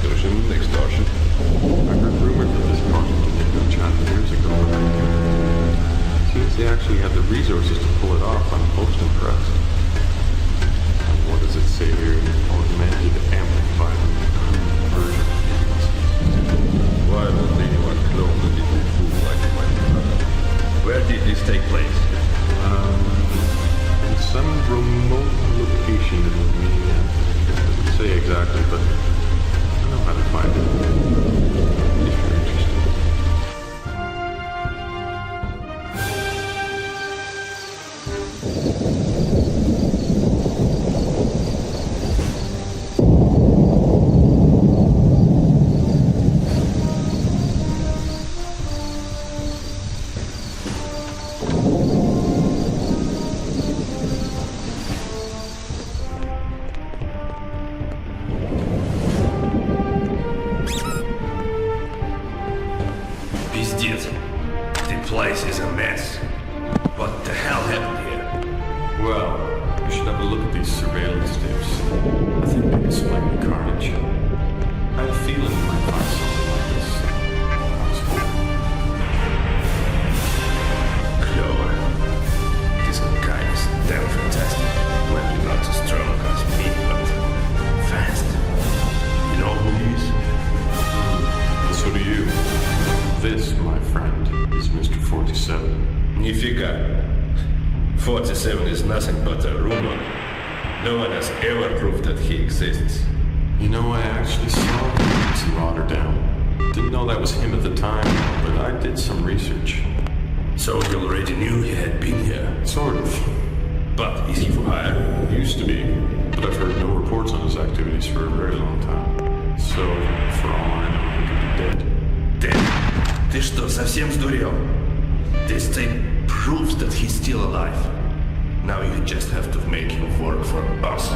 extortion. I heard rumors of this project in Indochina years ago, but seems they actually had the resources to pull it off. I'm most impressed. And what does it say here? Augmented, amplified, version. Why would anyone clone a little fool like my brother? Where did this take place? In some remote location in Romania. I wouldn't say exactly, but I know how to find it. If you're interested. Nifika. 47 is nothing but a rumor. No one has ever proved that he exists. You know, I actually saw him in Rotterdam. Didn't know that was him at the time, but I did some research. So you already knew he had been here? Sort of. But is he for hire? Used to be, but I've heard no reports on his activities for a very long time. So, for all I know, he could be dead. Dead? Ты что, совсем сдурел? This tape proves that he's still alive. Now you just have to make him work for us.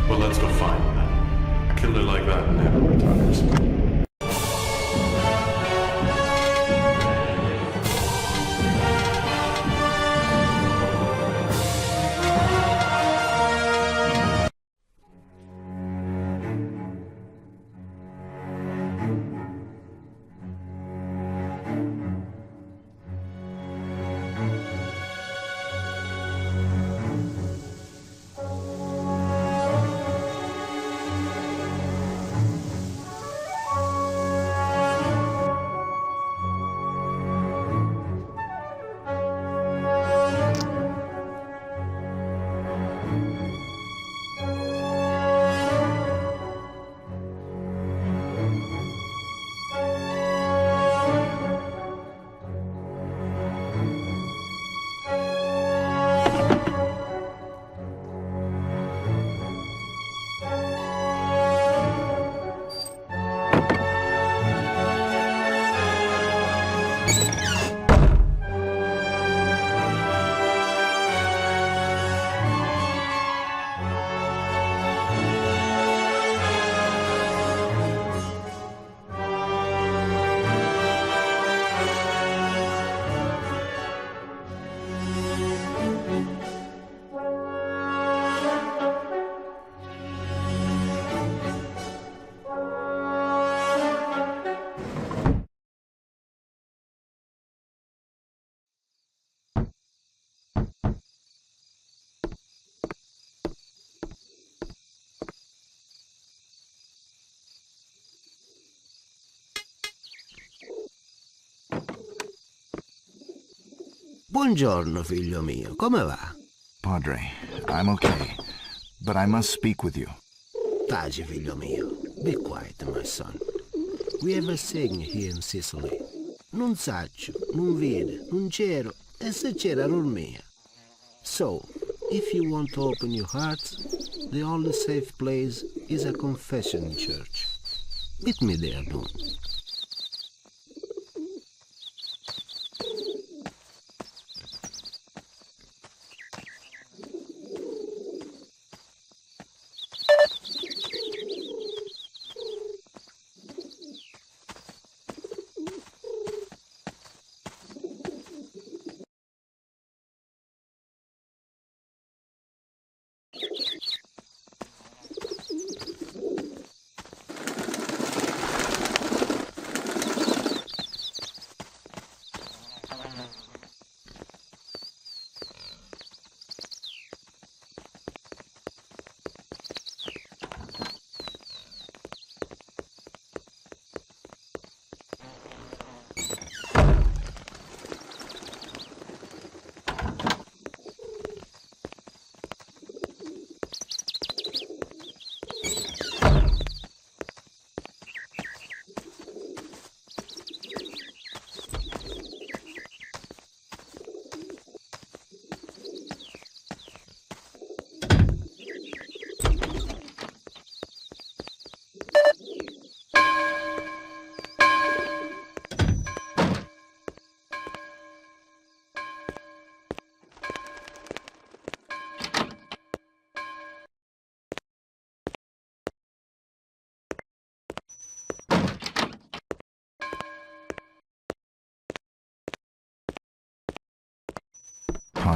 Well, let's go find him then. A killer like that never retires. Buongiorno, figlio mio. Come va? Padre, I'm okay, but I must speak with you. Taci, figlio mio. Be quiet, my son. We have a saying here in Sicily. Non saccio, non vede, non c'ero, e se c'era dormia. So, if you want to open your hearts, the only safe place is a confession church. Meet me there, don't.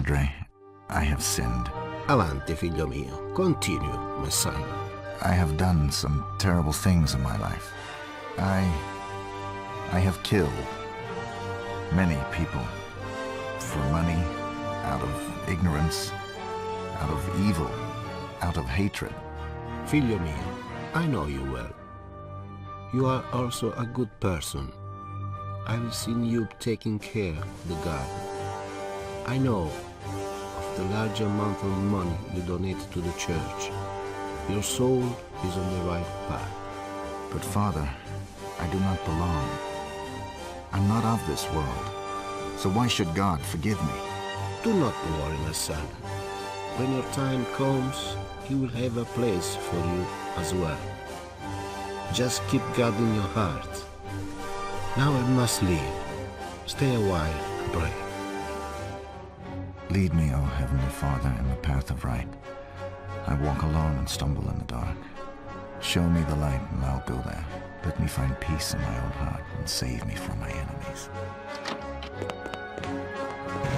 Padre. I have sinned. Avanti, figlio mio. Continue, my son. I have done some terrible things in my life. I have killed many people for money, out of ignorance, out of evil, out of hatred. Figlio mio, I know you well. You are also a good person. I've seen you taking care of the garden. I know of the large amount of money you donate to the church. Your soul is on the right path. But Father, I do not belong. I'm not of this world. So why should God forgive me? Do not worry, my son. When your time comes, He will have a place for you as well. Just keep God in your heart. Now I must leave. Stay a while and pray. Lead me, O Heavenly Father, in the path of right. I walk alone and stumble in the dark. Show me the light and I'll go there. Let me find peace in my own heart and save me from my enemies.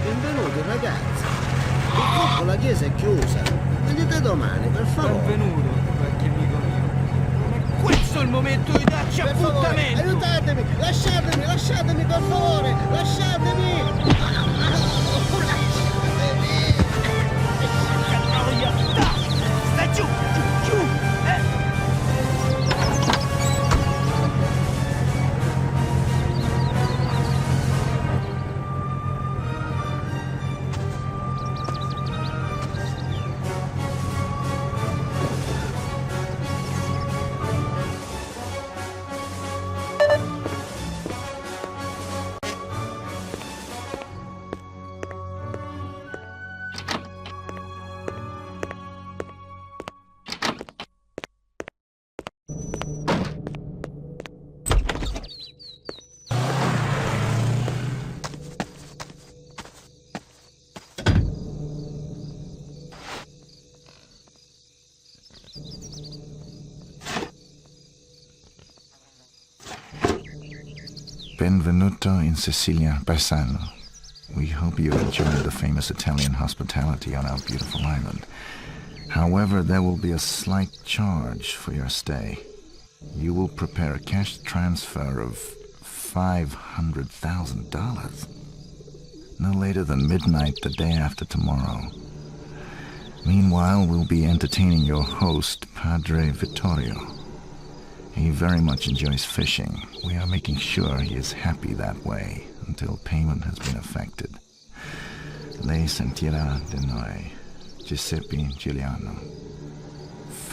Benvenuti ragazzi. Purtroppo la chiesa è chiusa. Venite domani, per favore. Benvenuto, vecchio amico mio. Questo è il momento di darci Per favore, appuntamento! aiutatemi! Lasciatemi, per favore! Lasciatemi! Stai giù! Giù! Benvenuto in Sicilia, Bassano. We hope you enjoyed the famous Italian hospitality on our beautiful island. However, there will be a slight charge for your stay. You will prepare a cash transfer of $500,000. No later than midnight the day after tomorrow. Meanwhile, we'll be entertaining your host, Padre Vittorio. He very much enjoys fishing. We are making sure he is happy that way until payment has been effected. Lei sentirà di noi, Giuseppe Giuliano.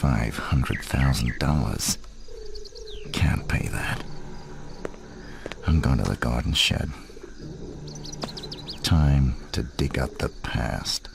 $500,000. Can't pay that. I'm going to the garden shed. Time to dig up the past.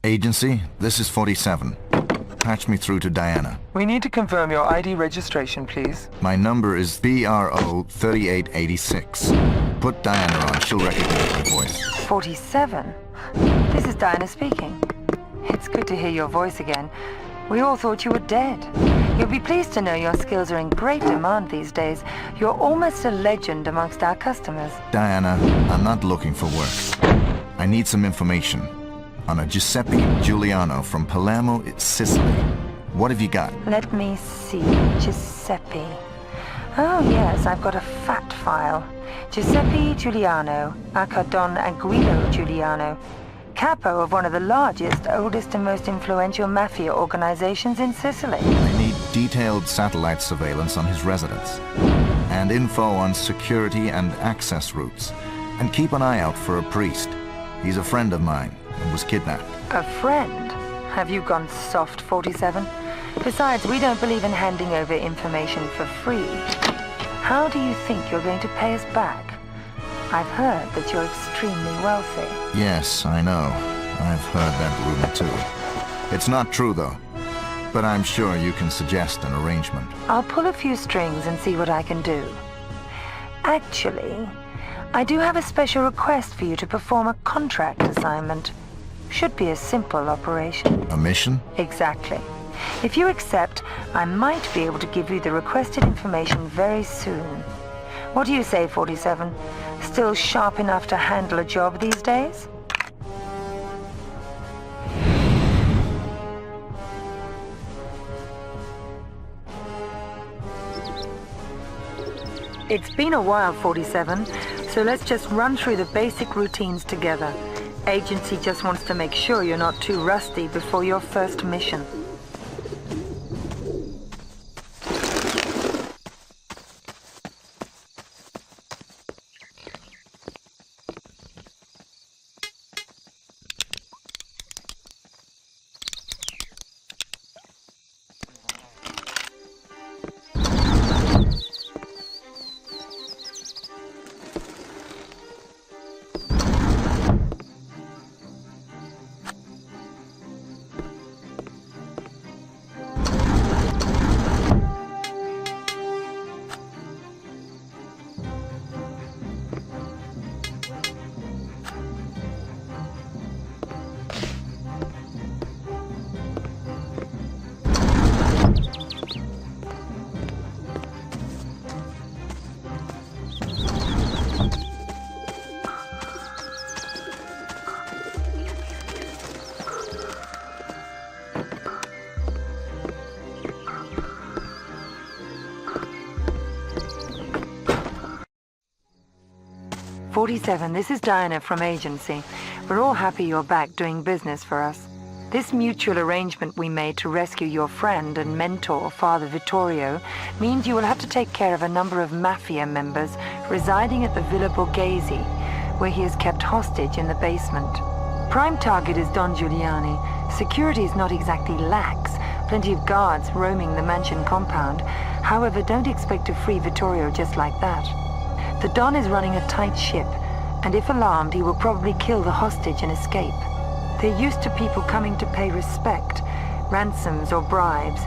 Agency, this is 47. Patch me through to Diana. We need to confirm your ID registration, please. My number is BRO 3886. Put Diana on, she'll recognize my voice. 47? This is Diana speaking. It's good to hear your voice again. We all thought you were dead. You'll be pleased to know your skills are in great demand these days. You're almost a legend amongst our customers. Diana, I'm not looking for work. I need some information on a Giuseppe Giuliano from Palermo, Sicily. What have you got? Let me see. Giuseppe. Oh yes, I've got a fat file. Giuseppe Giuliano, aka Don Aguilo Giuliano. Capo of one of the largest, oldest and most influential mafia organizations in Sicily. I need detailed satellite surveillance on his residence and info on security and access routes. And keep an eye out for a priest. He's a friend of mine and was kidnapped. A friend? Have you gone soft, 47? Besides, we don't believe in handing over information for free. How do you think you're going to pay us back? I've heard that you're extremely wealthy. Yes, I know. I've heard that rumor too. It's not true, though. But I'm sure you can suggest an arrangement. I'll pull a few strings and see what I can do. Actually, I do have a special request for you to perform a contract assignment. Should be a simple operation. A mission? Exactly. If you accept, I might be able to give you the requested information very soon. What do you say, 47? Still sharp enough to handle a job these days? It's been a while, 47, so let's just run through the basic routines together. Agency just wants to make sure you're not too rusty before your first mission. This is Diana from Agency. We're all happy you're back doing business for us. This mutual arrangement we made to rescue your friend and mentor, Father Vittorio, means you will have to take care of a number of Mafia members residing at the Villa Borghese, where he is kept hostage in the basement. Prime target is Don Giuliani. Security is not exactly lax. Plenty of guards roaming the mansion compound. However, don't expect to free Vittorio just like that. The Don is running a tight ship, and if alarmed, he will probably kill the hostage and escape. They're used to people coming to pay respect, ransoms or bribes,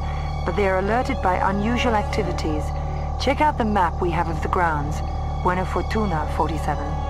but they are alerted by unusual activities. Check out the map we have of the grounds. Buena fortuna, 47.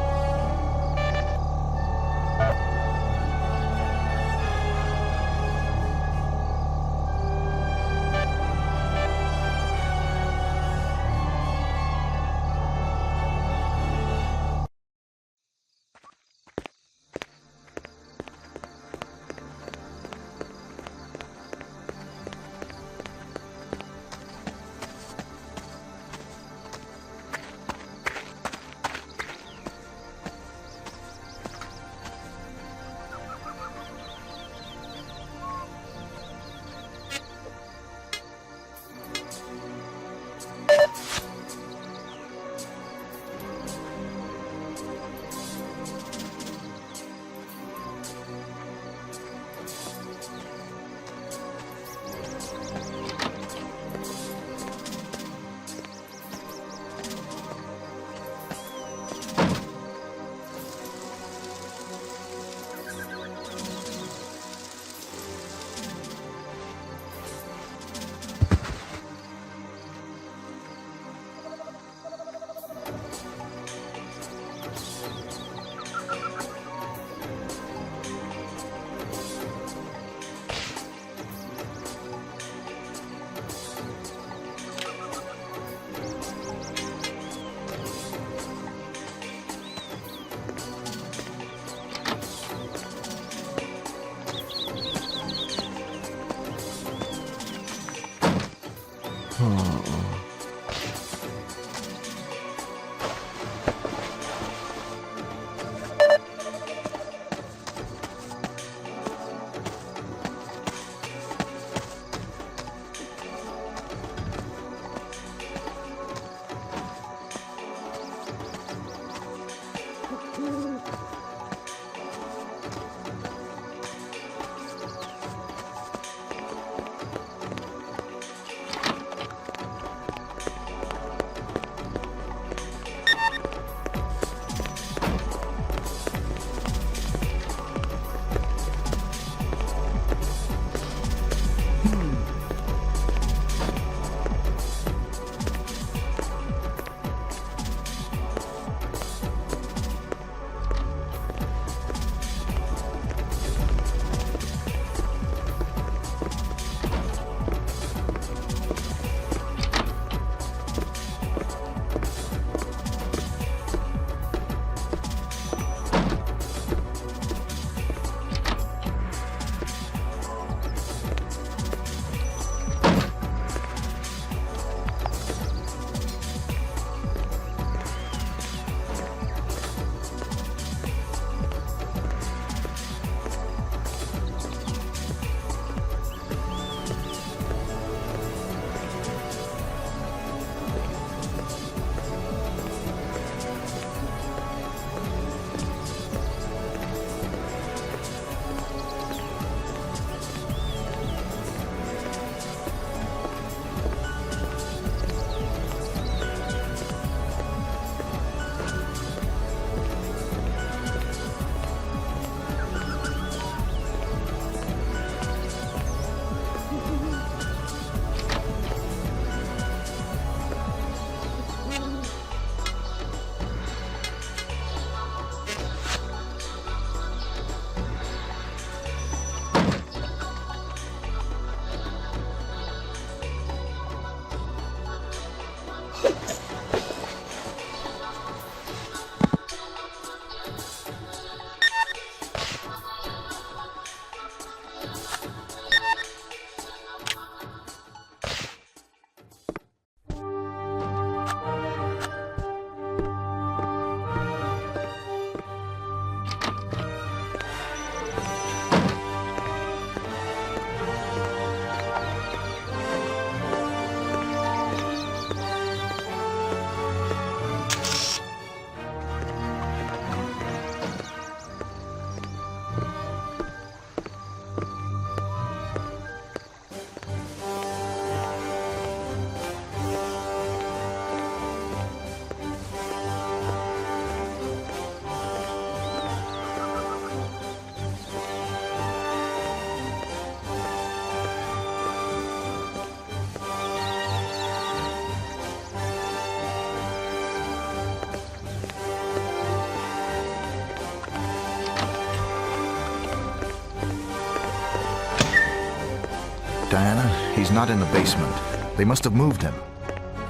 He's not in the basement. They must have moved him.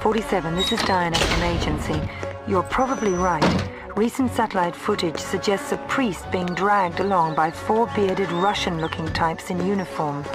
47, this is Diana from Agency. You're probably right. Recent satellite footage suggests a priest being dragged along by 4 bearded Russian-looking types in uniform.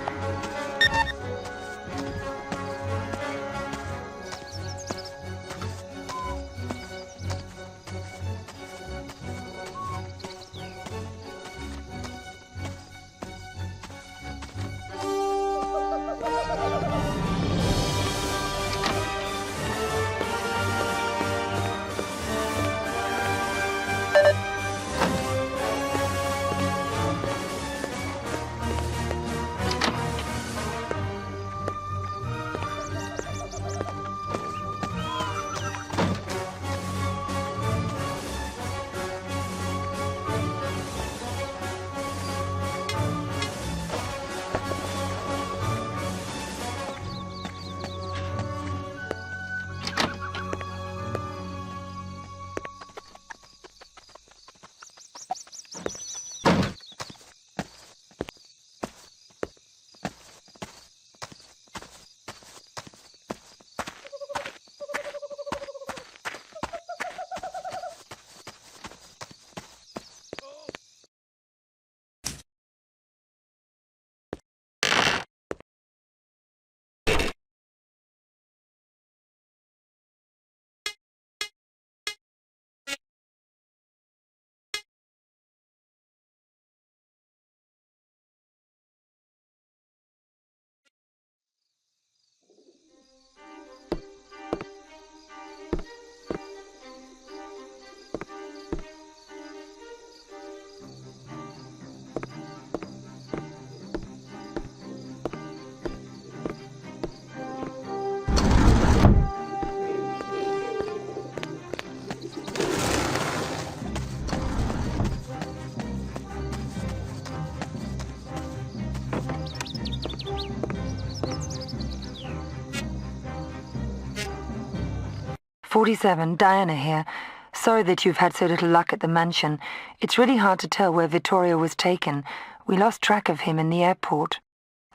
"47, Diana here. Sorry that you've had so little luck at the mansion. It's really hard to tell where Vittorio was taken. We lost track of him in the airport.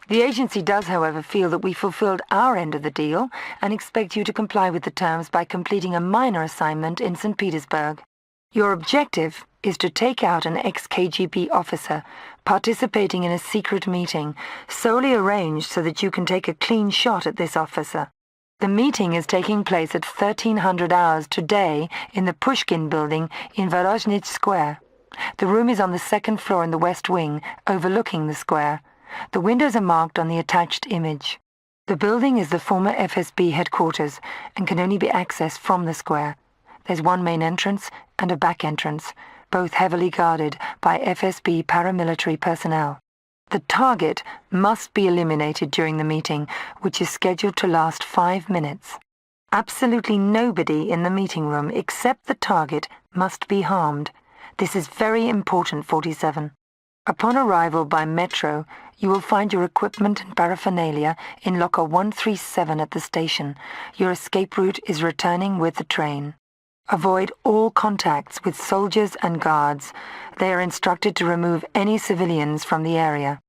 The agency does, however, feel that we fulfilled our end of the deal and expect you to comply with the terms by completing a minor assignment in St. Petersburg. Your objective is to take out an ex-KGB officer participating in a secret meeting, solely arranged so that you can take a clean shot at this officer. The meeting is taking place at 1300 hours today in the Pushkin building in Vorozhnich Square. The room is on the 2nd floor in the west wing, overlooking the square. The windows are marked on the attached image. The building is the former FSB headquarters and can only be accessed from the square. There's one main entrance and a back entrance, both heavily guarded by FSB paramilitary personnel. The target must be eliminated during the meeting, which is scheduled to last 5 minutes. Absolutely nobody in the meeting room except the target must be harmed. This is very important, 47. Upon arrival by metro, you will find your equipment and paraphernalia in locker 137 at the station. Your escape route is returning with the train. Avoid all contacts with soldiers and guards. They are instructed to remove any civilians from the area.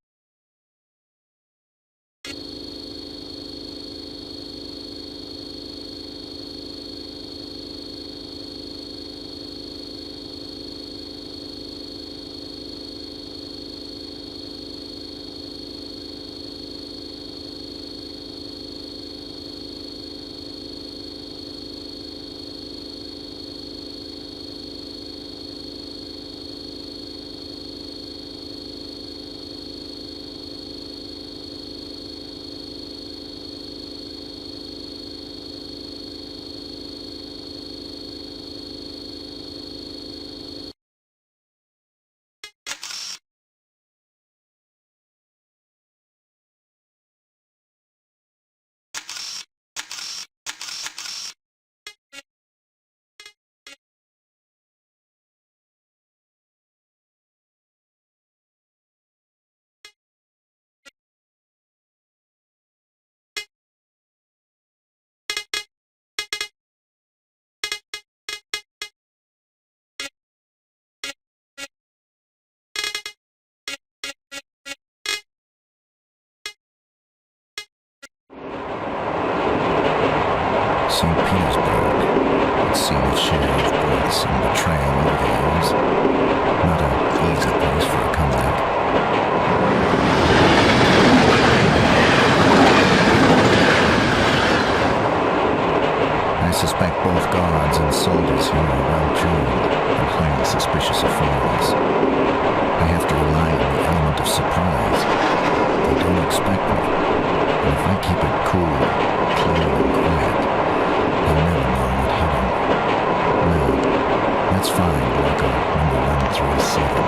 St. Petersburg. It's seen its share of births and betrayal over the years. Not an easy place for a comeback. I suspect both guards and soldiers here are well-trained and highly suspicious of foreigners. I have to rely on the element of surprise. They don't expect me, and if I keep it cool, clean, and quiet, they'll never know what hit them. Now, let's find locker number 137.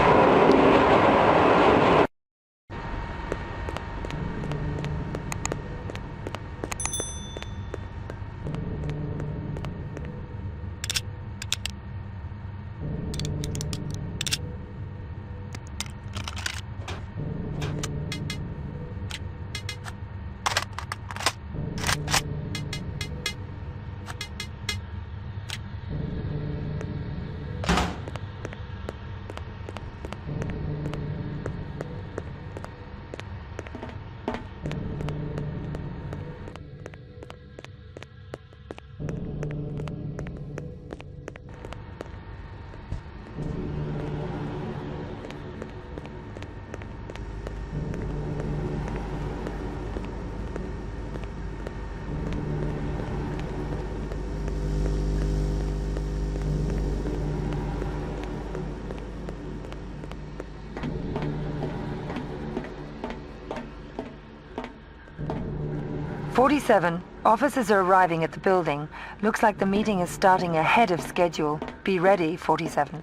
"47. Officers are arriving at the building. Looks like the meeting is starting ahead of schedule. Be ready, 47.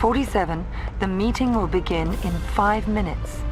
"47. The meeting will begin in 5 minutes.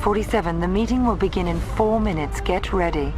47, the meeting will begin in 4 minutes. Get ready.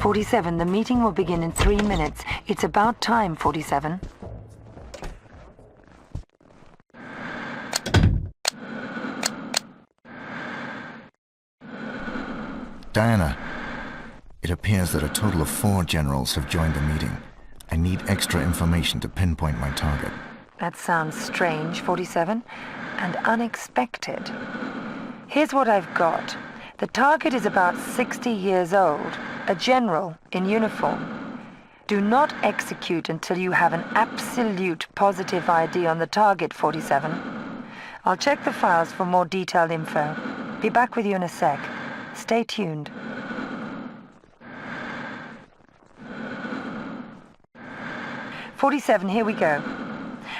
"47, the meeting will begin in 3 minutes. It's about time, 47. Diana, it appears that a total of 4 generals have joined the meeting. I need extra information to pinpoint my target. That sounds strange, 47, and unexpected. Here's what I've got. The target is about 60 years old, a general in uniform. Do not execute until you have an absolute positive ID on the target, 47. I'll check the files for more detailed info. Be back with you in a sec. Stay tuned. "47, here we go.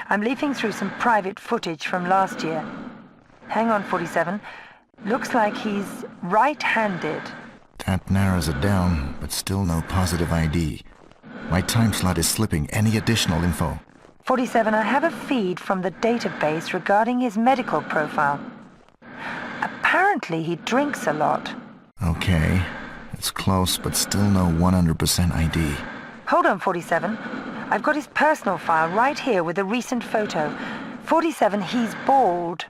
I'm leafing through some private footage from last year. Hang on, 47. Looks like he's right-handed. That narrows it down, but still no positive ID. My time slot is slipping. Any additional info? 47, I have a feed from the database regarding his medical profile. Apparently he drinks a lot. Okay. It's close, but still no 100% ID. Hold on, 47. I've got his personal file right here with a recent photo. 47, he's bald.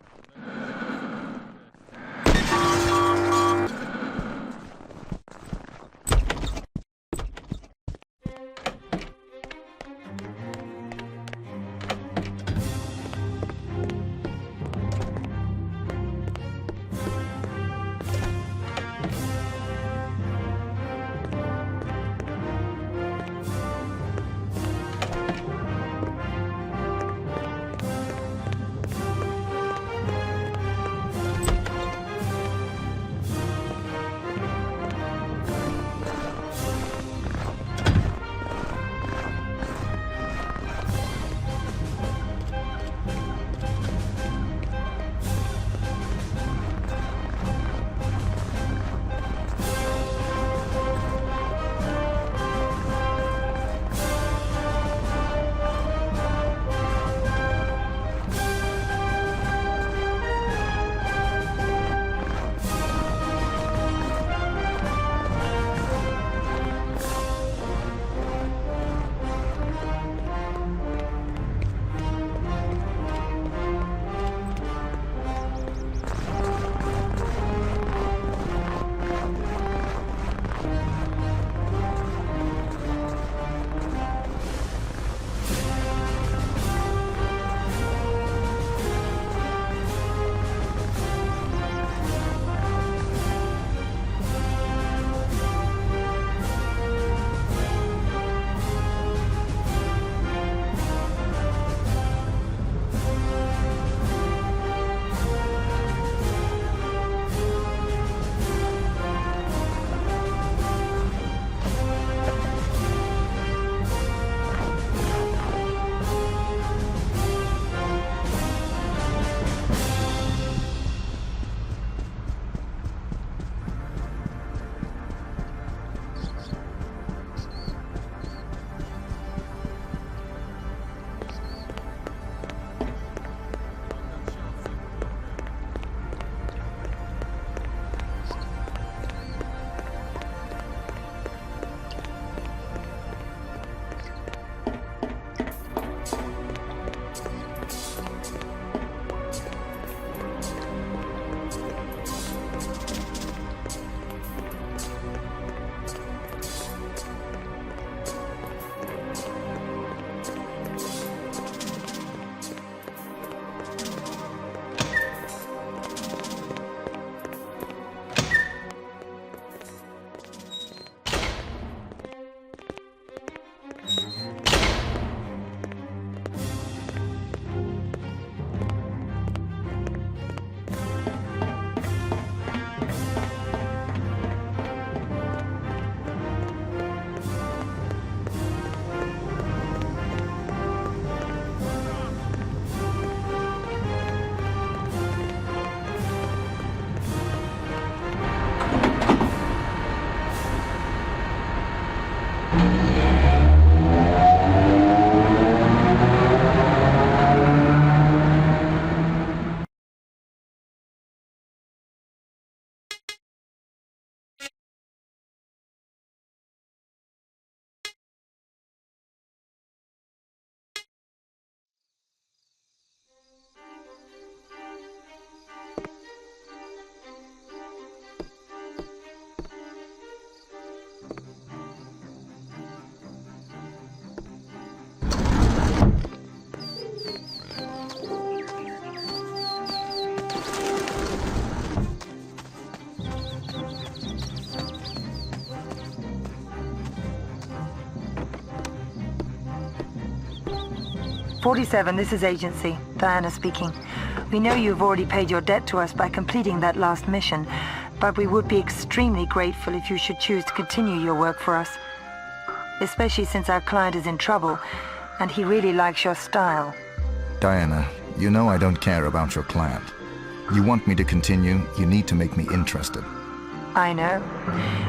47, this is Agency. Diana speaking. We know you've already paid your debt to us by completing that last mission, but we would be extremely grateful if you should choose to continue your work for us. Especially since our client is in trouble, and he really likes your style. Diana, you know I don't care about your client. You want me to continue, you need to make me interested. I know.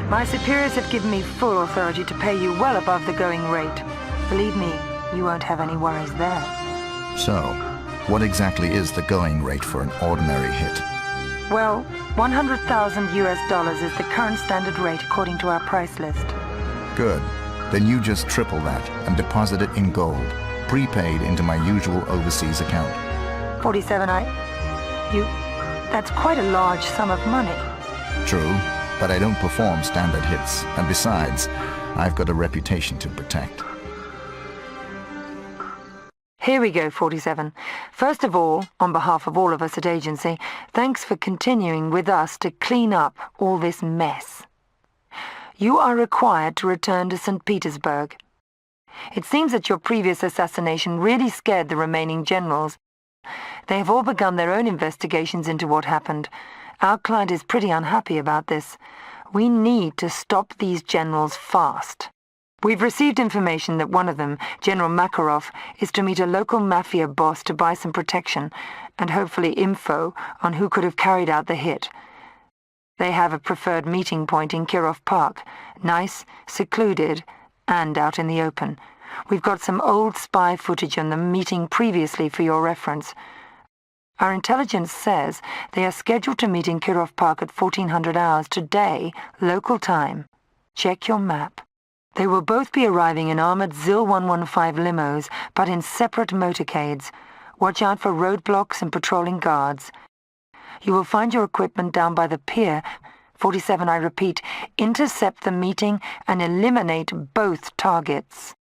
My superiors have given me full authority to pay you well above the going rate. Believe me, you won't have any worries there. So, what exactly is the going rate for an ordinary hit? Well, 100,000 US dollars is the current standard rate according to our price list. Good. Then you just triple that and deposit it in gold, prepaid into my usual overseas account. 47, that's quite a large sum of money. True, but I don't perform standard hits, and besides, I've got a reputation to protect. Here we go, 47. First of all, on behalf of all of us at Agency, thanks for continuing with us to clean up all this mess. You are required to return to St. Petersburg. It seems that your previous assassination really scared the remaining generals. They have all begun their own investigations into what happened. Our client is pretty unhappy about this. We need to stop these generals fast. We've received information that one of them, General Makarov, is to meet a local mafia boss to buy some protection, and hopefully info on who could have carried out the hit. They have a preferred meeting point in Kirov Park. Nice, secluded, and out in the open. We've got some old spy footage on them meeting previously for your reference. Our intelligence says they are scheduled to meet in Kirov Park at 1400 hours today, local time. Check your map. They will both be arriving in armored ZIL 115 limos, but in separate motorcades. Watch out for roadblocks and patrolling guards. You will find your equipment down by the pier. 47, I repeat, intercept the meeting and eliminate both targets.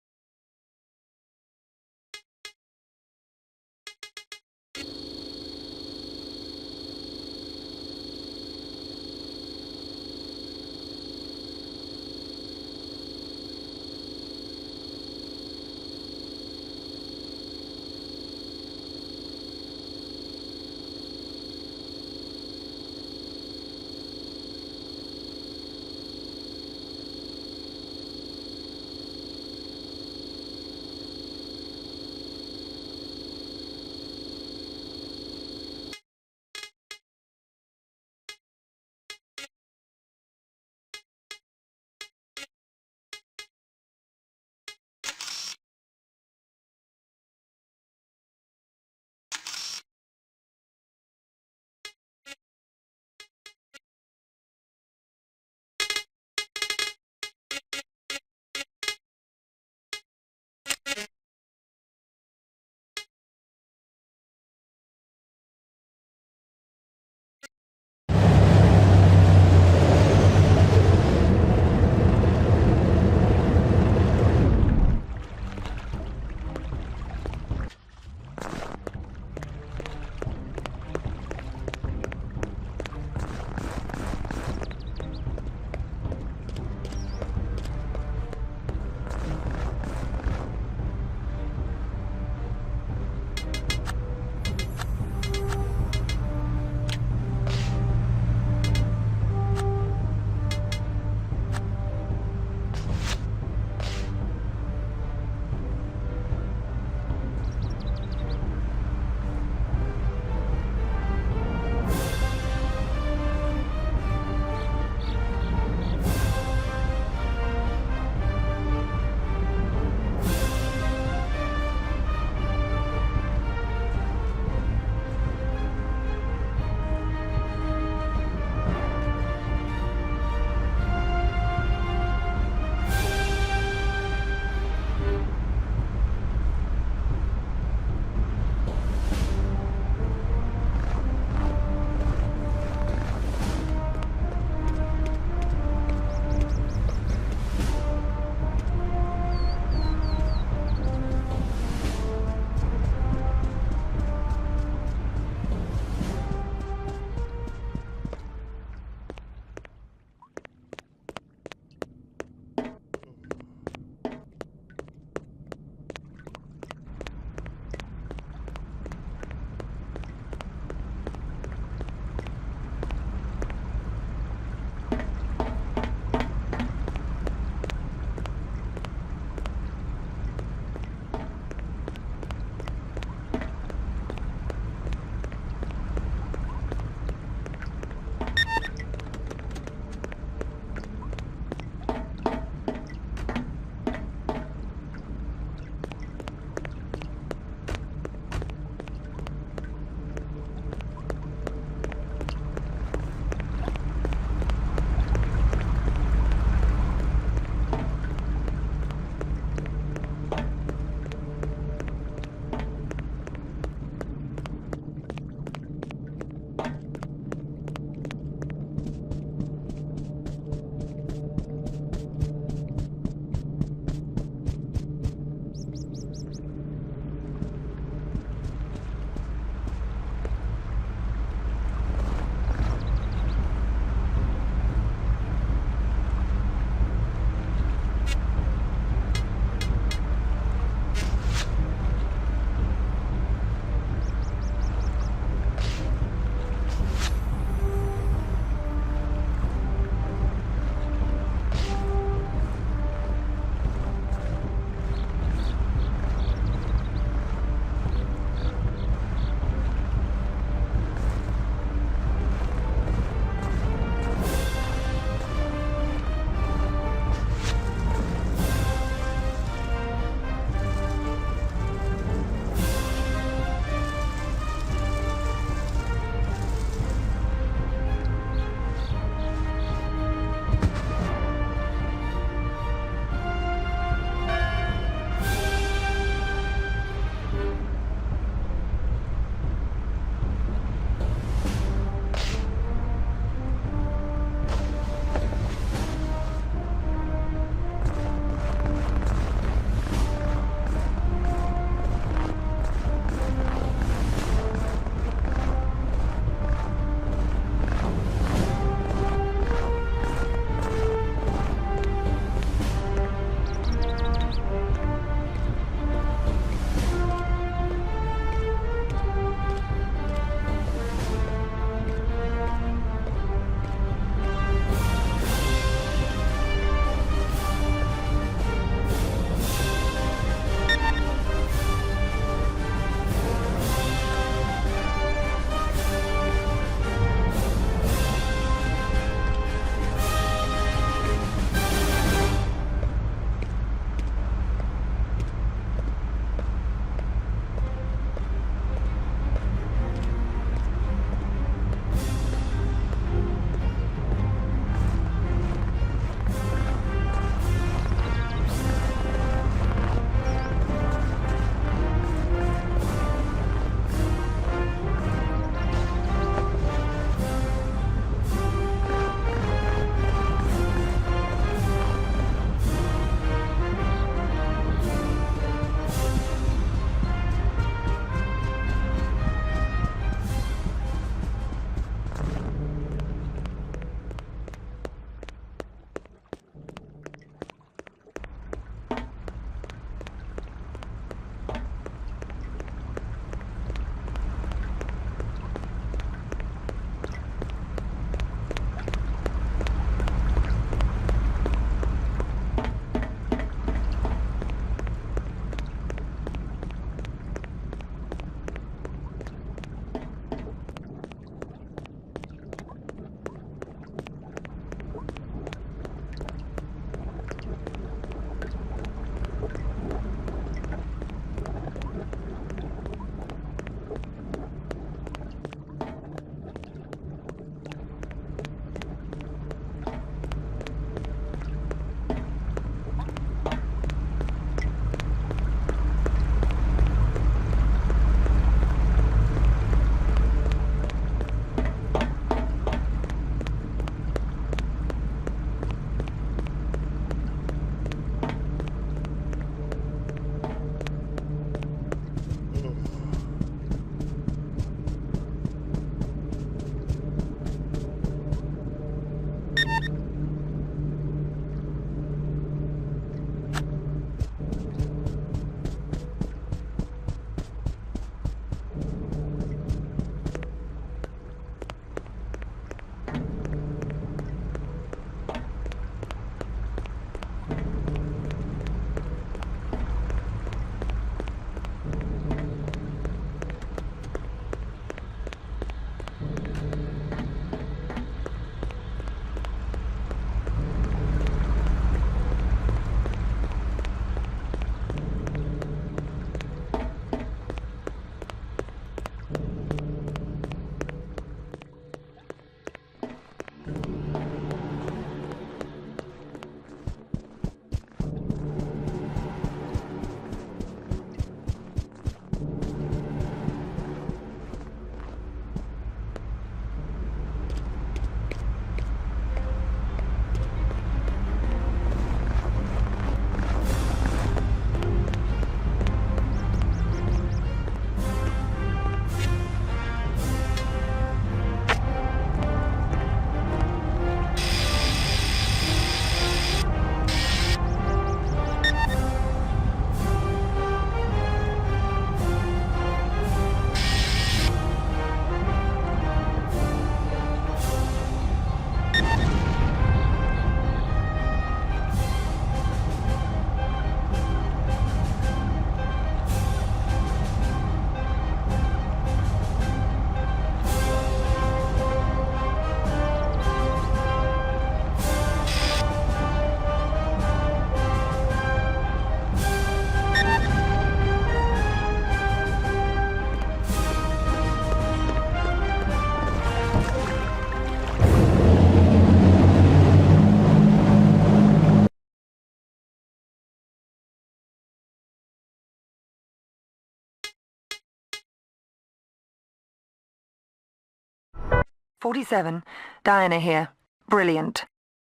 47. Diana here. Brilliant.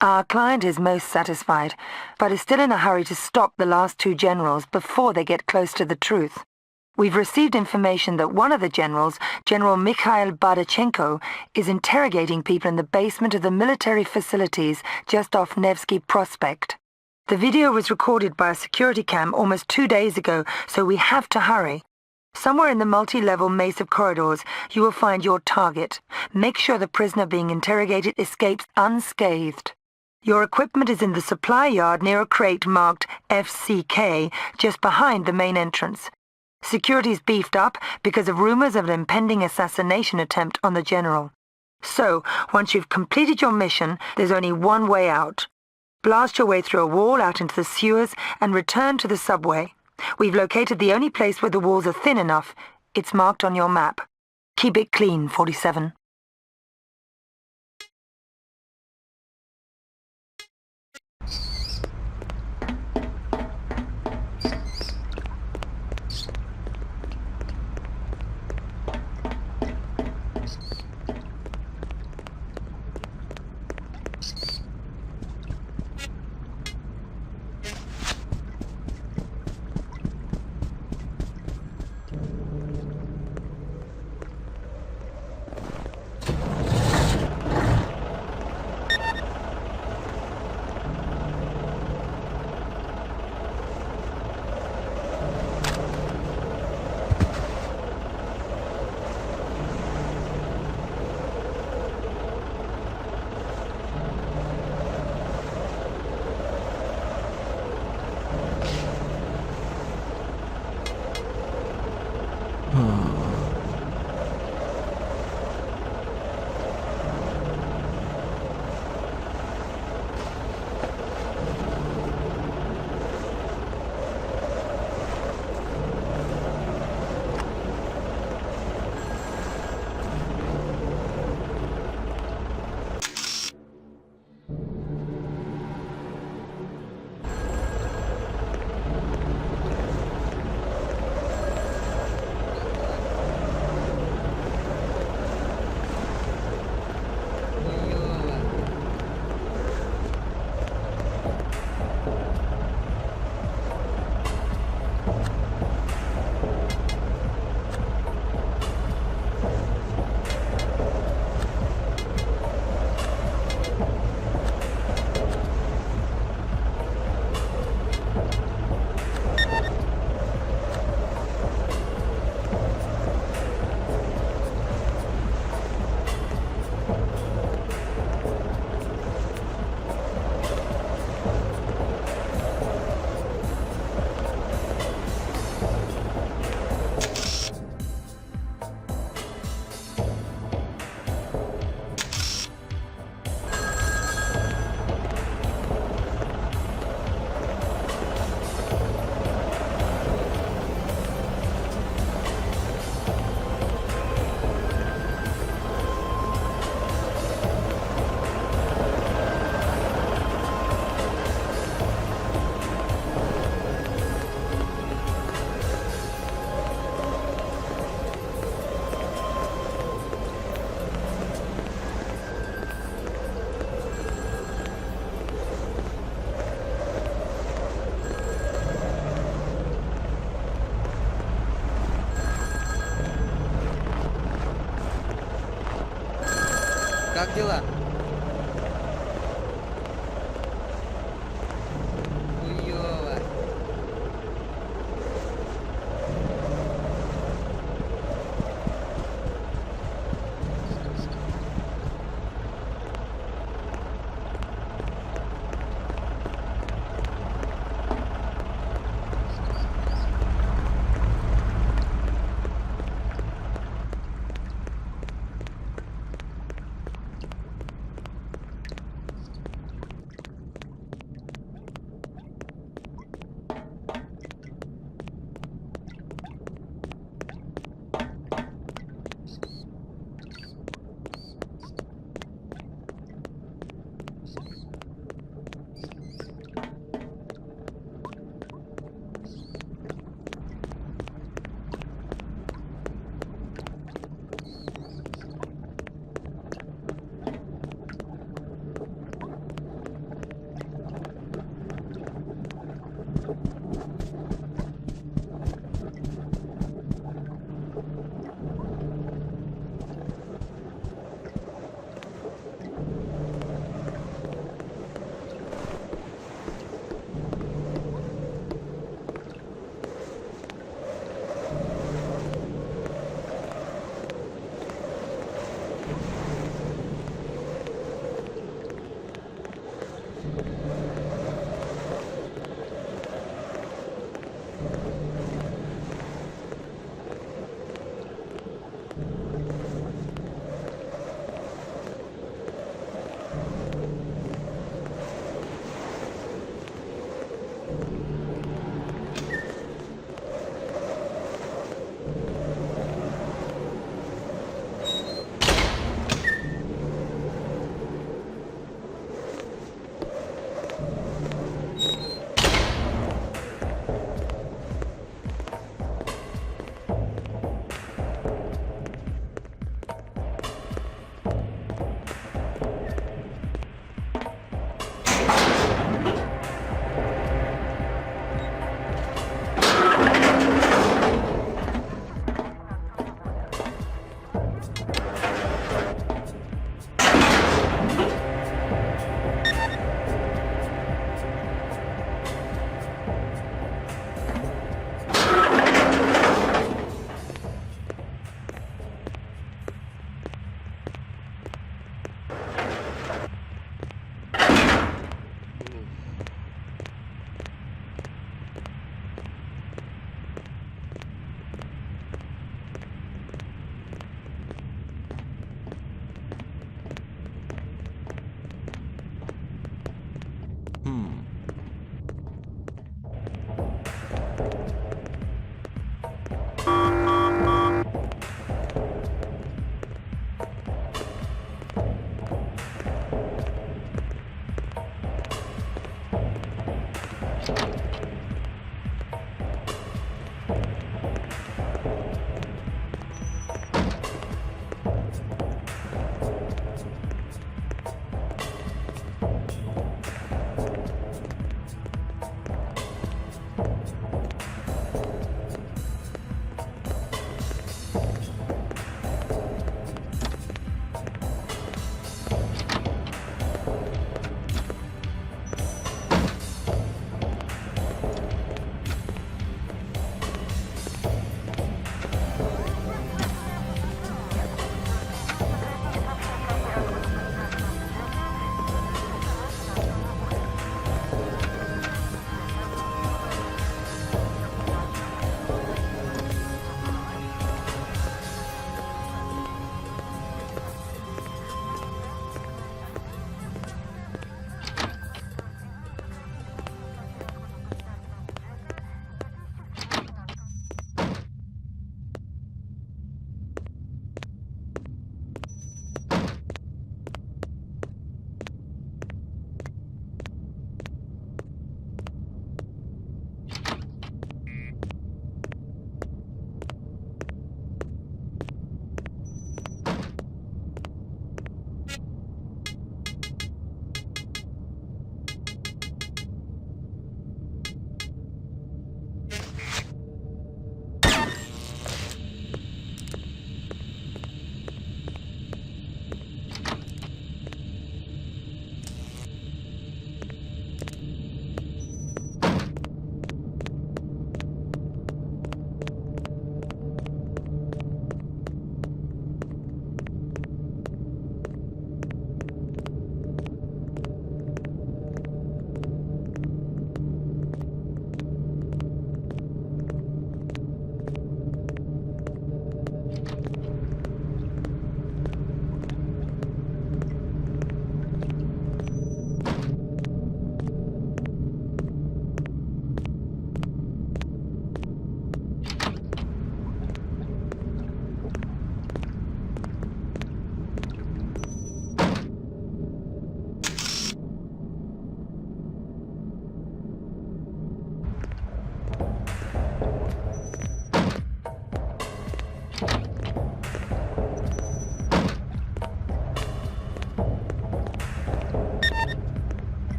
Our client is most satisfied, but is still in a hurry to stop the last two generals before they get close to the truth. We've received information that one of the generals, General Mikhail Bardachenko, is interrogating people in the basement of the military facilities just off Nevsky Prospect. The video was recorded by a security cam almost 2 days ago, so we have to hurry. Somewhere in the multi-level maze of corridors, you will find your target. Make sure the prisoner being interrogated escapes unscathed. Your equipment is in the supply yard near a crate marked FCK, just behind the main entrance. Security's beefed up because of rumors of an impending assassination attempt on the general. So, once you've completed your mission, there's only one way out. Blast your way through a wall out into the sewers and return to the subway. We've located the only place where the walls are thin enough. It's marked on your map. Keep it clean, 47. Как дела? Хуёво.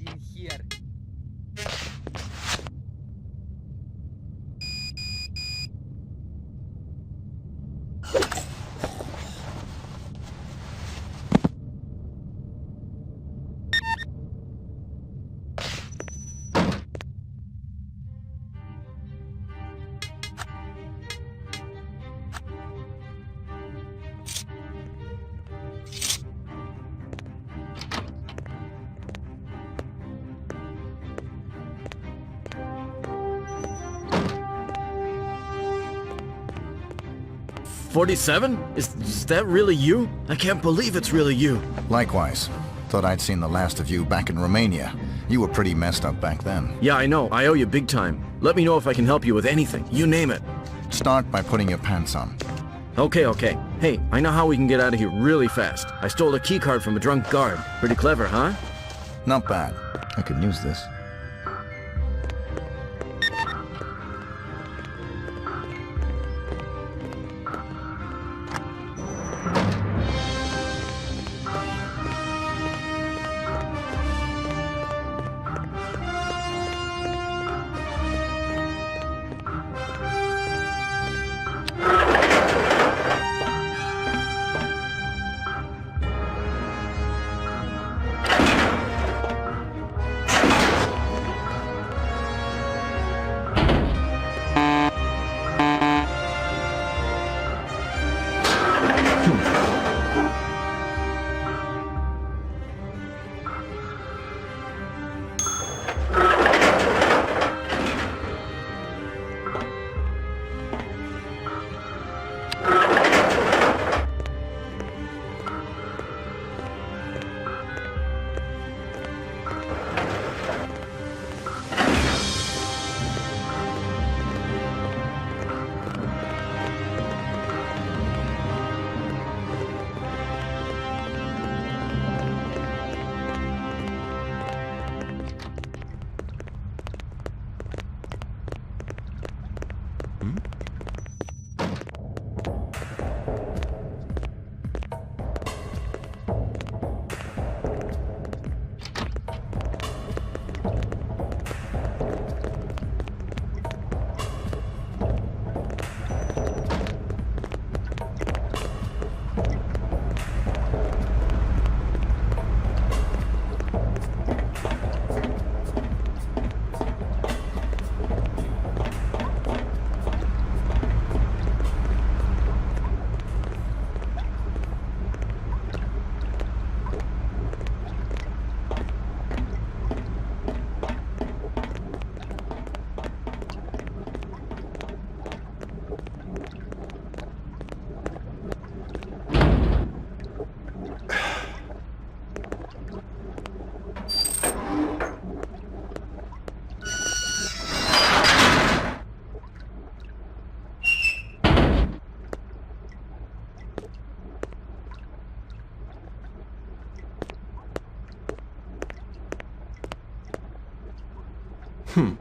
In here. "47? Is that really you? I can't believe it's really you." Likewise. Thought I'd seen the last of you back in Romania. You were pretty messed up back then. Yeah, I know. I owe you big time. Let me know if I can help you with anything. You name it. Start by putting your pants on. Okay. Hey, I know how we can get out of here really fast. I stole a keycard from a drunk guard. Pretty clever, huh? Not bad. I could use this. Hmm.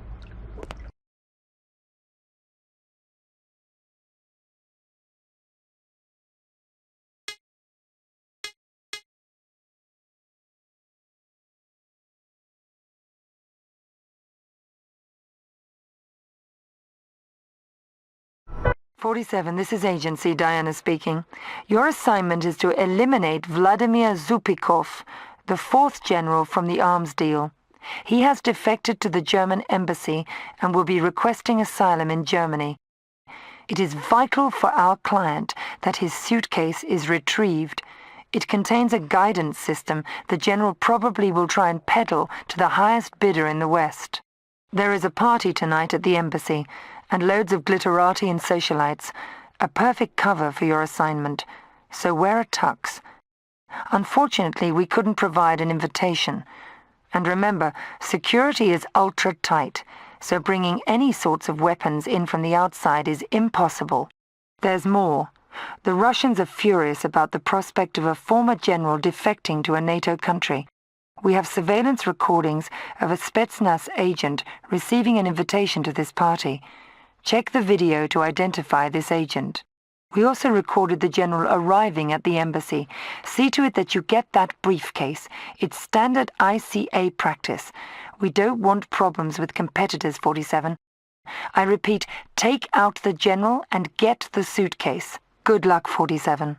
"47, this is Agency, Diana speaking. Your assignment is to eliminate Vladimir Zupikov, the 4th general from the arms deal. He has defected to the German embassy and will be requesting asylum in Germany. It is vital for our client that his suitcase is retrieved. It contains a guidance system the General probably will try and peddle to the highest bidder in the West. There is a party tonight at the embassy, and loads of glitterati and socialites. A perfect cover for your assignment, so wear a tux. Unfortunately, we couldn't provide an invitation. And remember, security is ultra tight, so bringing any sorts of weapons in from the outside is impossible. There's more. The Russians are furious about the prospect of a former general defecting to a NATO country. We have surveillance recordings of a Spetsnaz agent receiving an invitation to this party. Check the video to identify this agent. We also recorded the general arriving at the embassy. See to it that you get that briefcase. It's standard ICA practice. We don't want problems with competitors, 47. I repeat, take out the general and get the suitcase. Good luck, 47.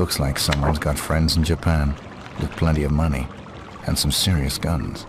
Looks like someone's got friends in Japan, with plenty of money, and some serious guns.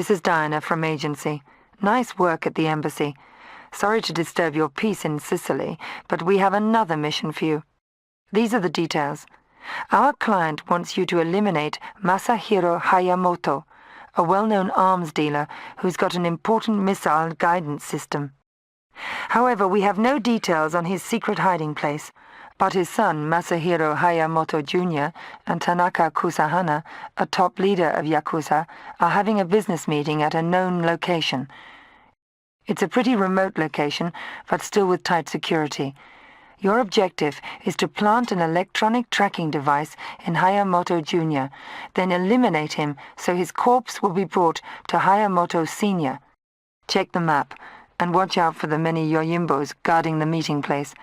This is Diana from Agency. Nice work at the embassy. Sorry to disturb your peace in Sicily, but we have another mission for you. These are the details. Our client wants you to eliminate Masahiro Hayamoto, a well-known arms dealer who's got an important missile guidance system. However, we have no details on his secret hiding place, but his son, Masahiro Hayamoto Jr., and Tanaka Kusahana, a top leader of Yakuza, are having a business meeting at a known location. It's a pretty remote location, but still with tight security. Your objective is to plant an electronic tracking device in Hayamoto Jr., then eliminate him so his corpse will be brought to Hayamoto Sr. Check the map, and watch out for the many Yoyimbos guarding the meeting place.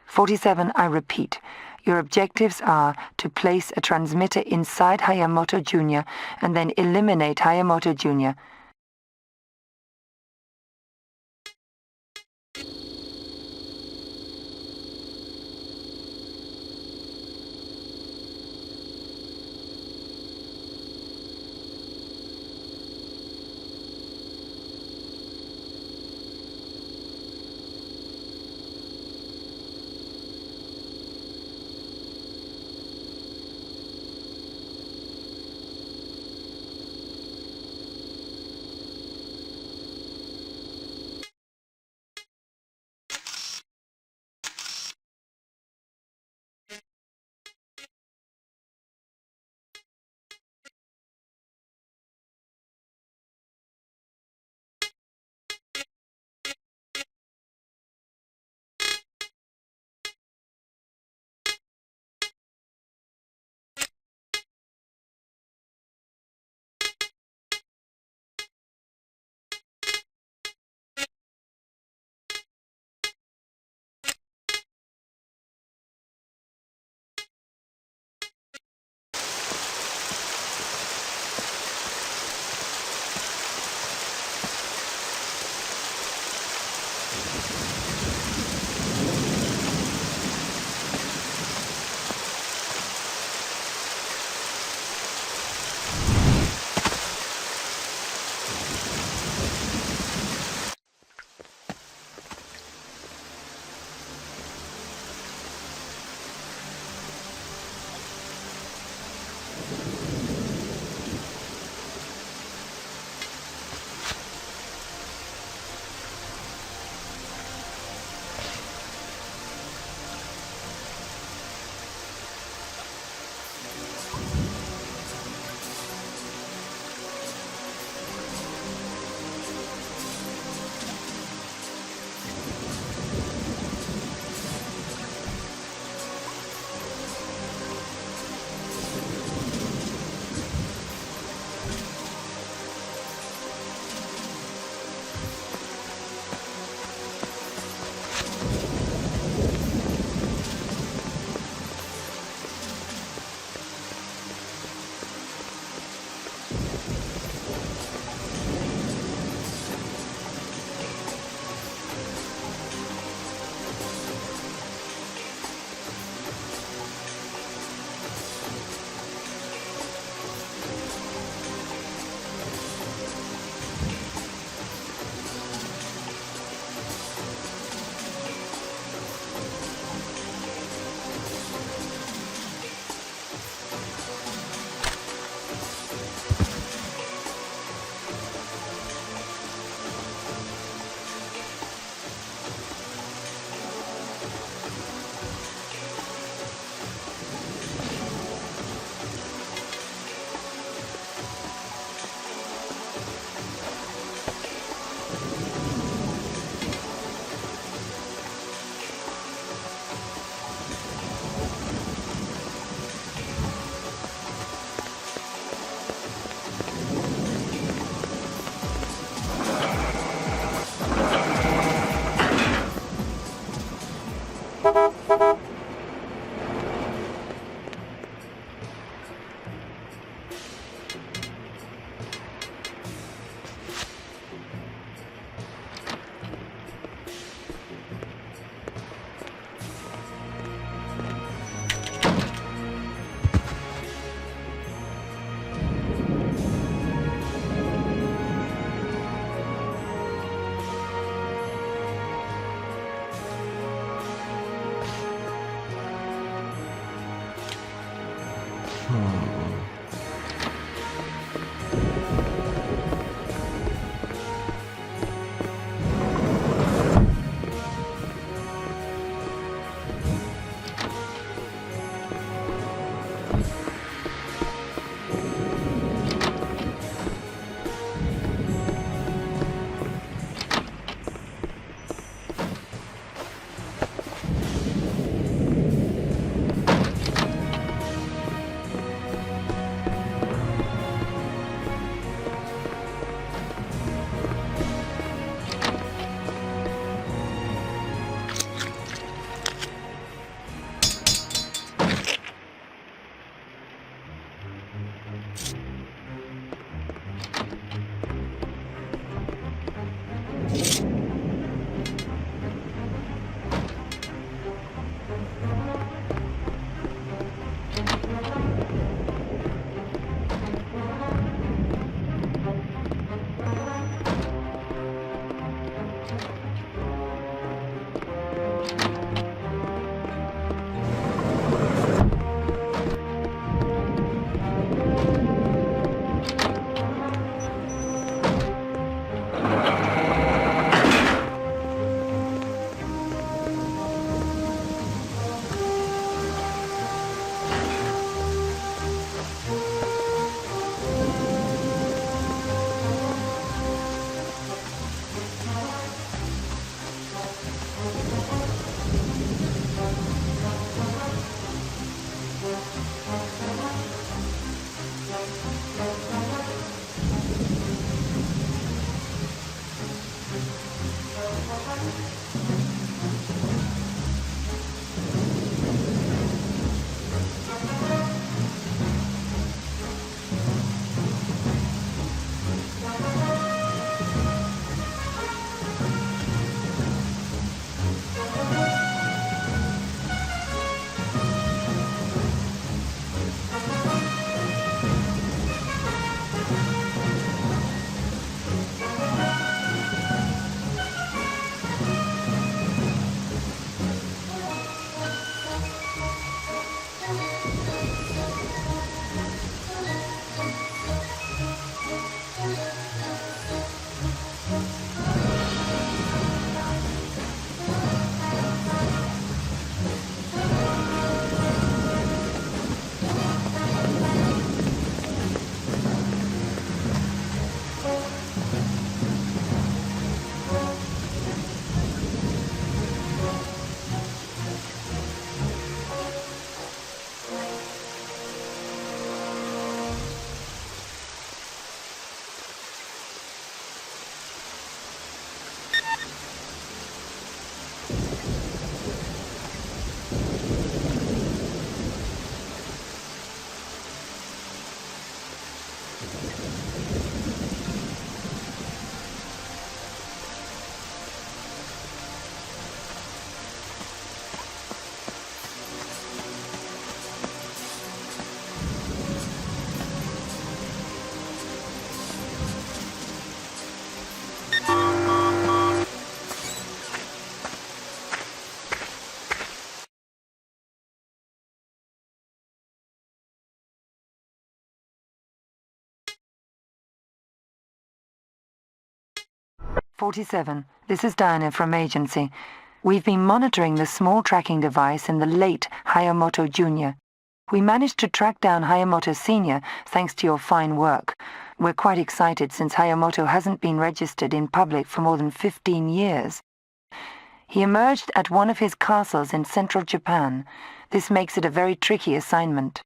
47, I repeat. Your objectives are to place a transmitter inside Hayamoto Jr. and then eliminate Hayamoto Jr. 47. This is Diana from Agency. We've been monitoring the small tracking device in the late Hayamoto Jr. We managed to track down Hayamoto Sr. thanks to your fine work. We're quite excited since Hayamoto hasn't been registered in public for more than 15 years. He emerged at one of his castles in central Japan. This makes it a very tricky assignment.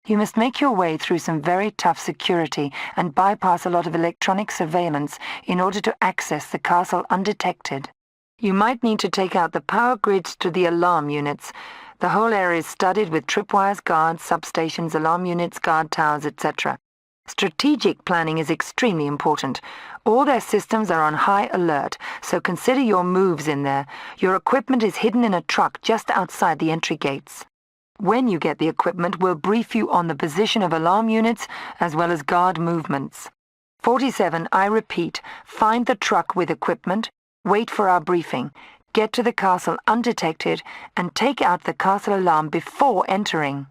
You must make your way through some very tough security and bypass a lot of electronic surveillance in order to access the castle undetected. You might need to take out the power grids to the alarm units. The whole area is studded with tripwires, guards, substations, alarm units, guard towers, etc. Strategic planning is extremely important. All their systems are on high alert, so consider your moves in there. Your equipment is hidden in a truck just outside the entry gates. When you get the equipment, we'll brief you on the position of alarm units as well as guard movements. 47, I repeat, find the truck with equipment, wait for our briefing, get to the castle undetected, and take out the castle alarm before entering.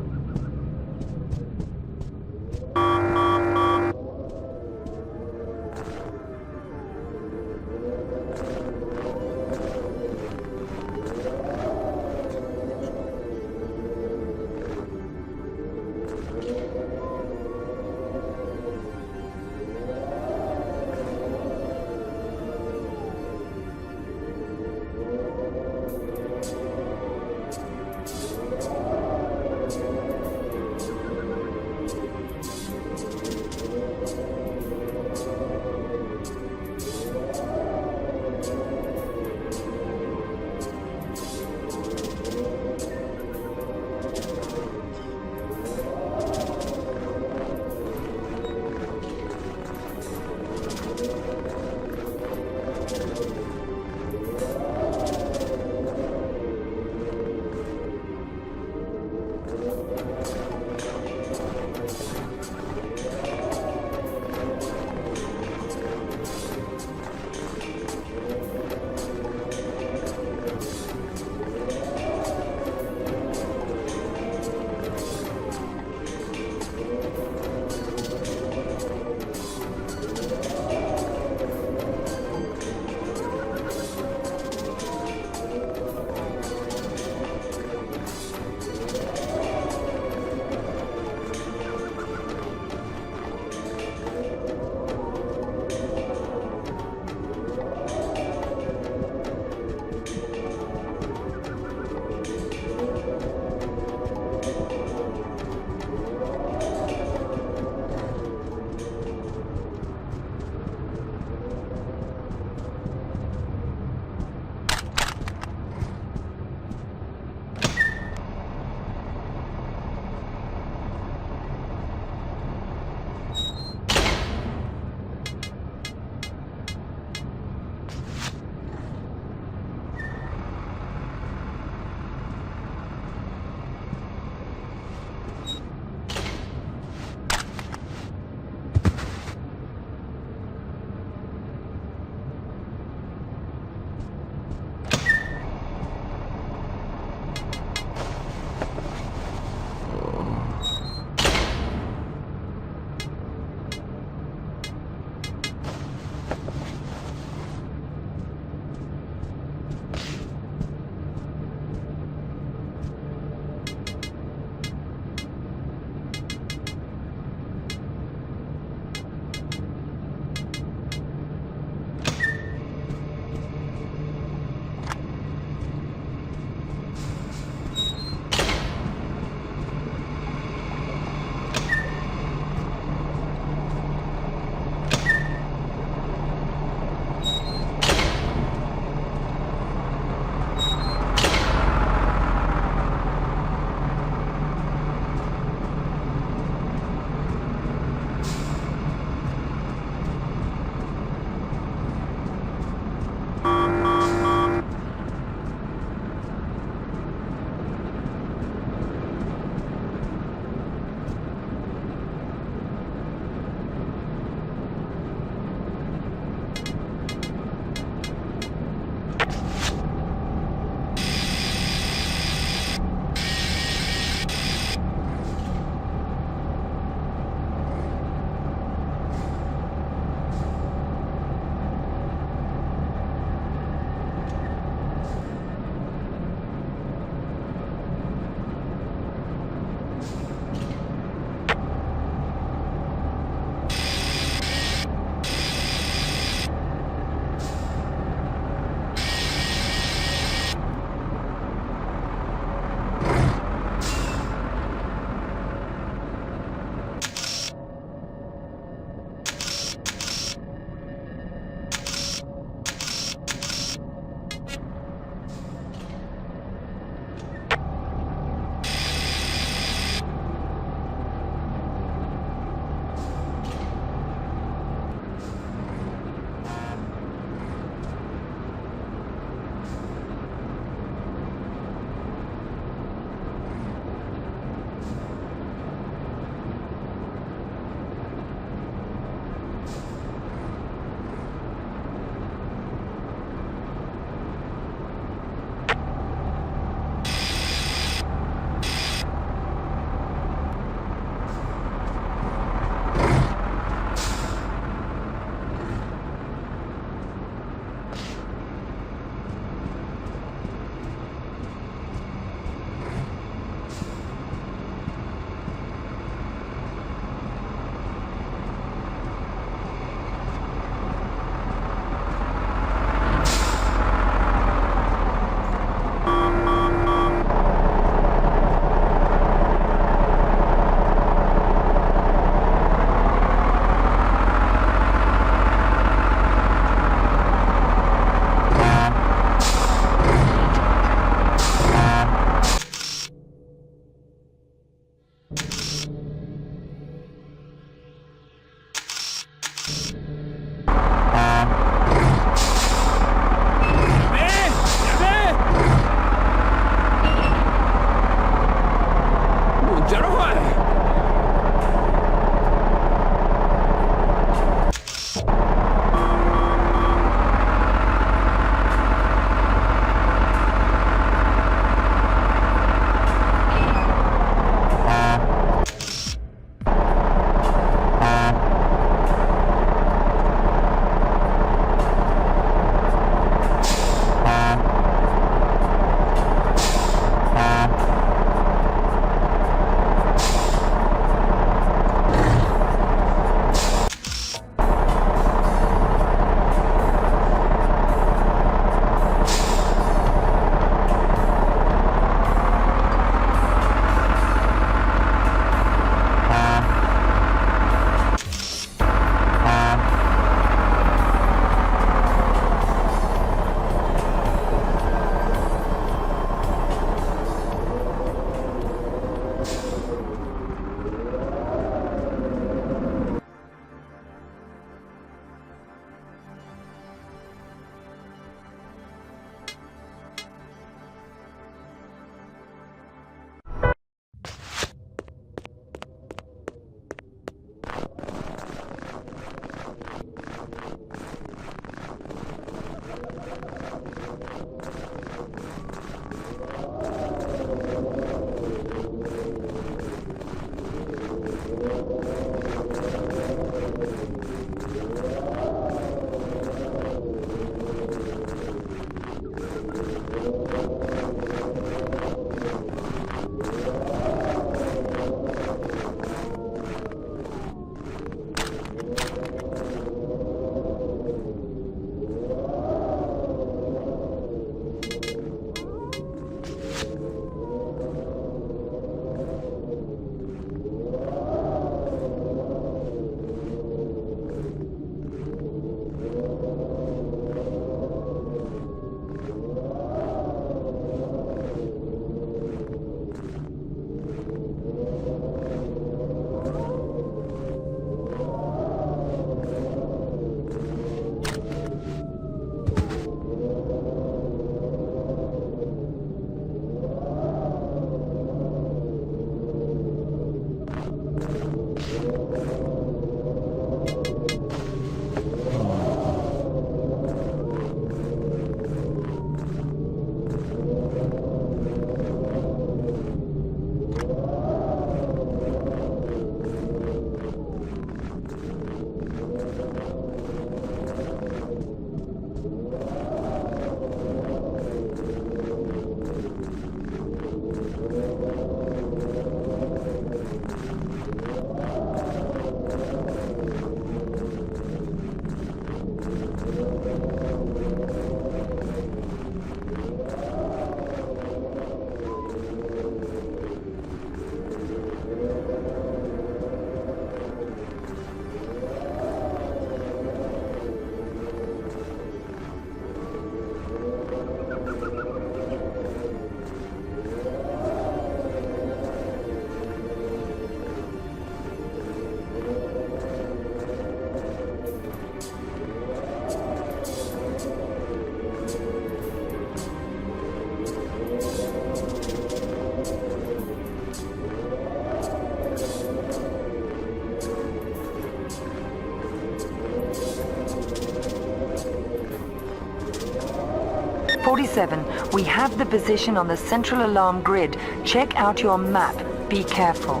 47, we have the position on the central alarm grid. Check out your map. Be careful.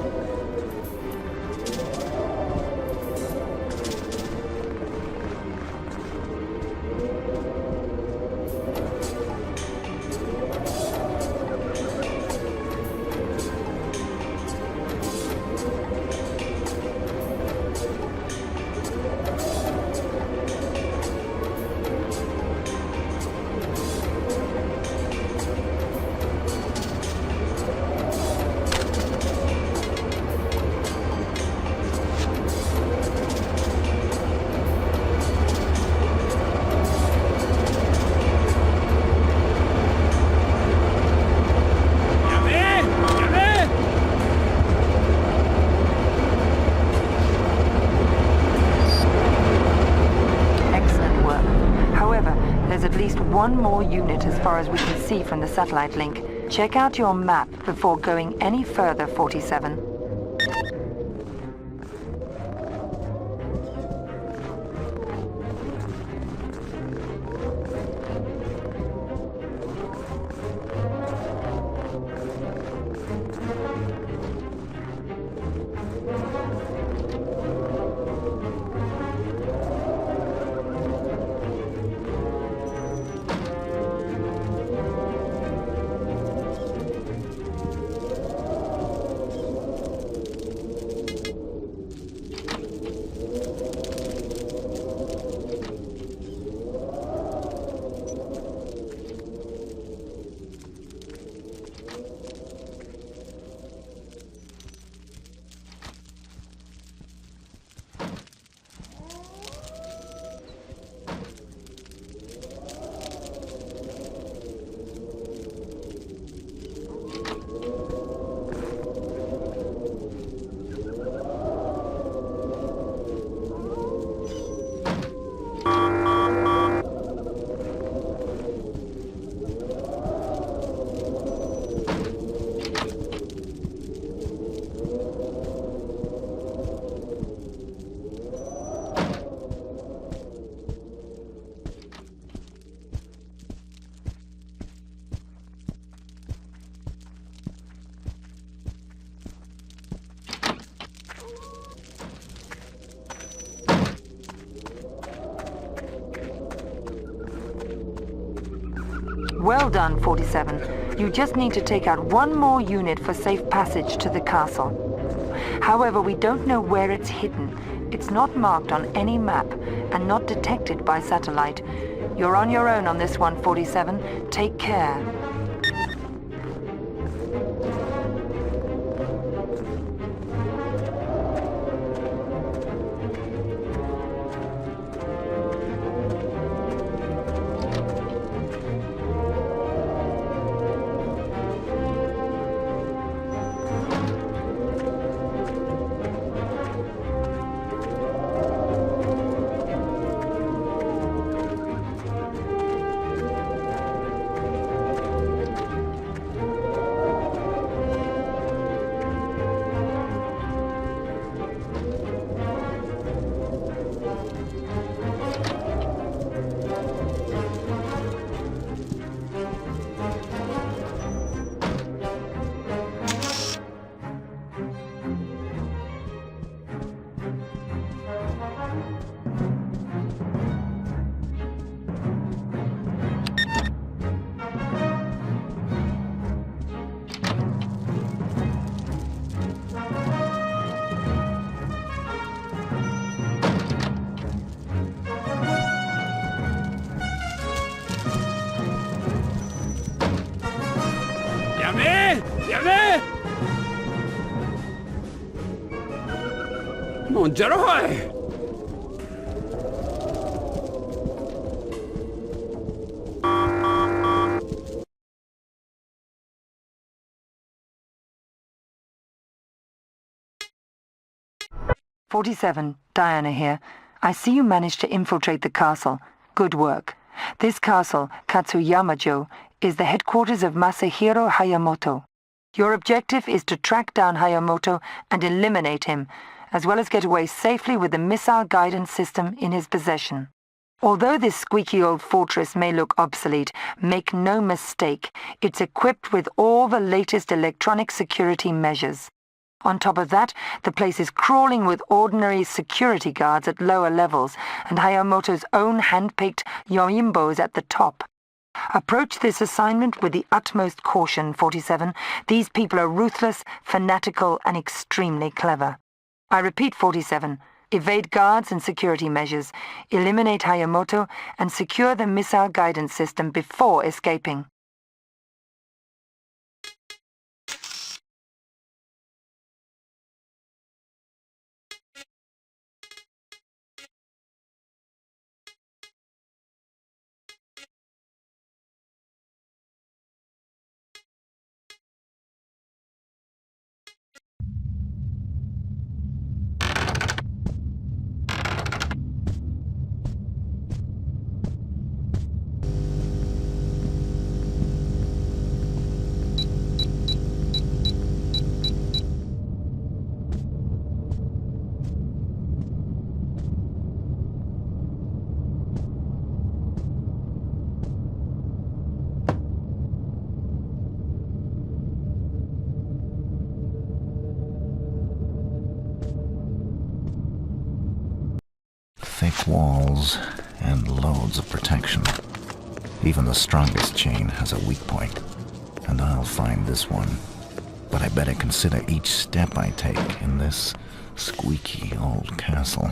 One more unit as far as we can see from the satellite link. Check out your map before going any further, 47. Well done, 47. You just need to take out one more unit for safe passage to the castle. However, we don't know where it's hidden. It's not marked on any map and not detected by satellite. You're on your own on this one, 47. Take care. Monteroy! 47, Diana here. I see you managed to infiltrate the castle. Good work. This castle, Katsuyama-jo, is the headquarters of Masahiro Hayamoto. Your objective is to track down Hayamoto and eliminate him, as well as get away safely with the missile guidance system in his possession. Although this squeaky old fortress may look obsolete, make no mistake, it's equipped with all the latest electronic security measures. On top of that, the place is crawling with ordinary security guards at lower levels, and Hayamoto's own hand-picked yoimbos at the top. Approach this assignment with the utmost caution, 47. These people are ruthless, fanatical, and extremely clever. I repeat, 47. Evade guards and security measures, eliminate Hayamoto, and secure the missile guidance system before escaping. Thick walls and loads of protection. Even the strongest chain has a weak point, and I'll find this one. But I better consider each step I take in this squeaky old castle.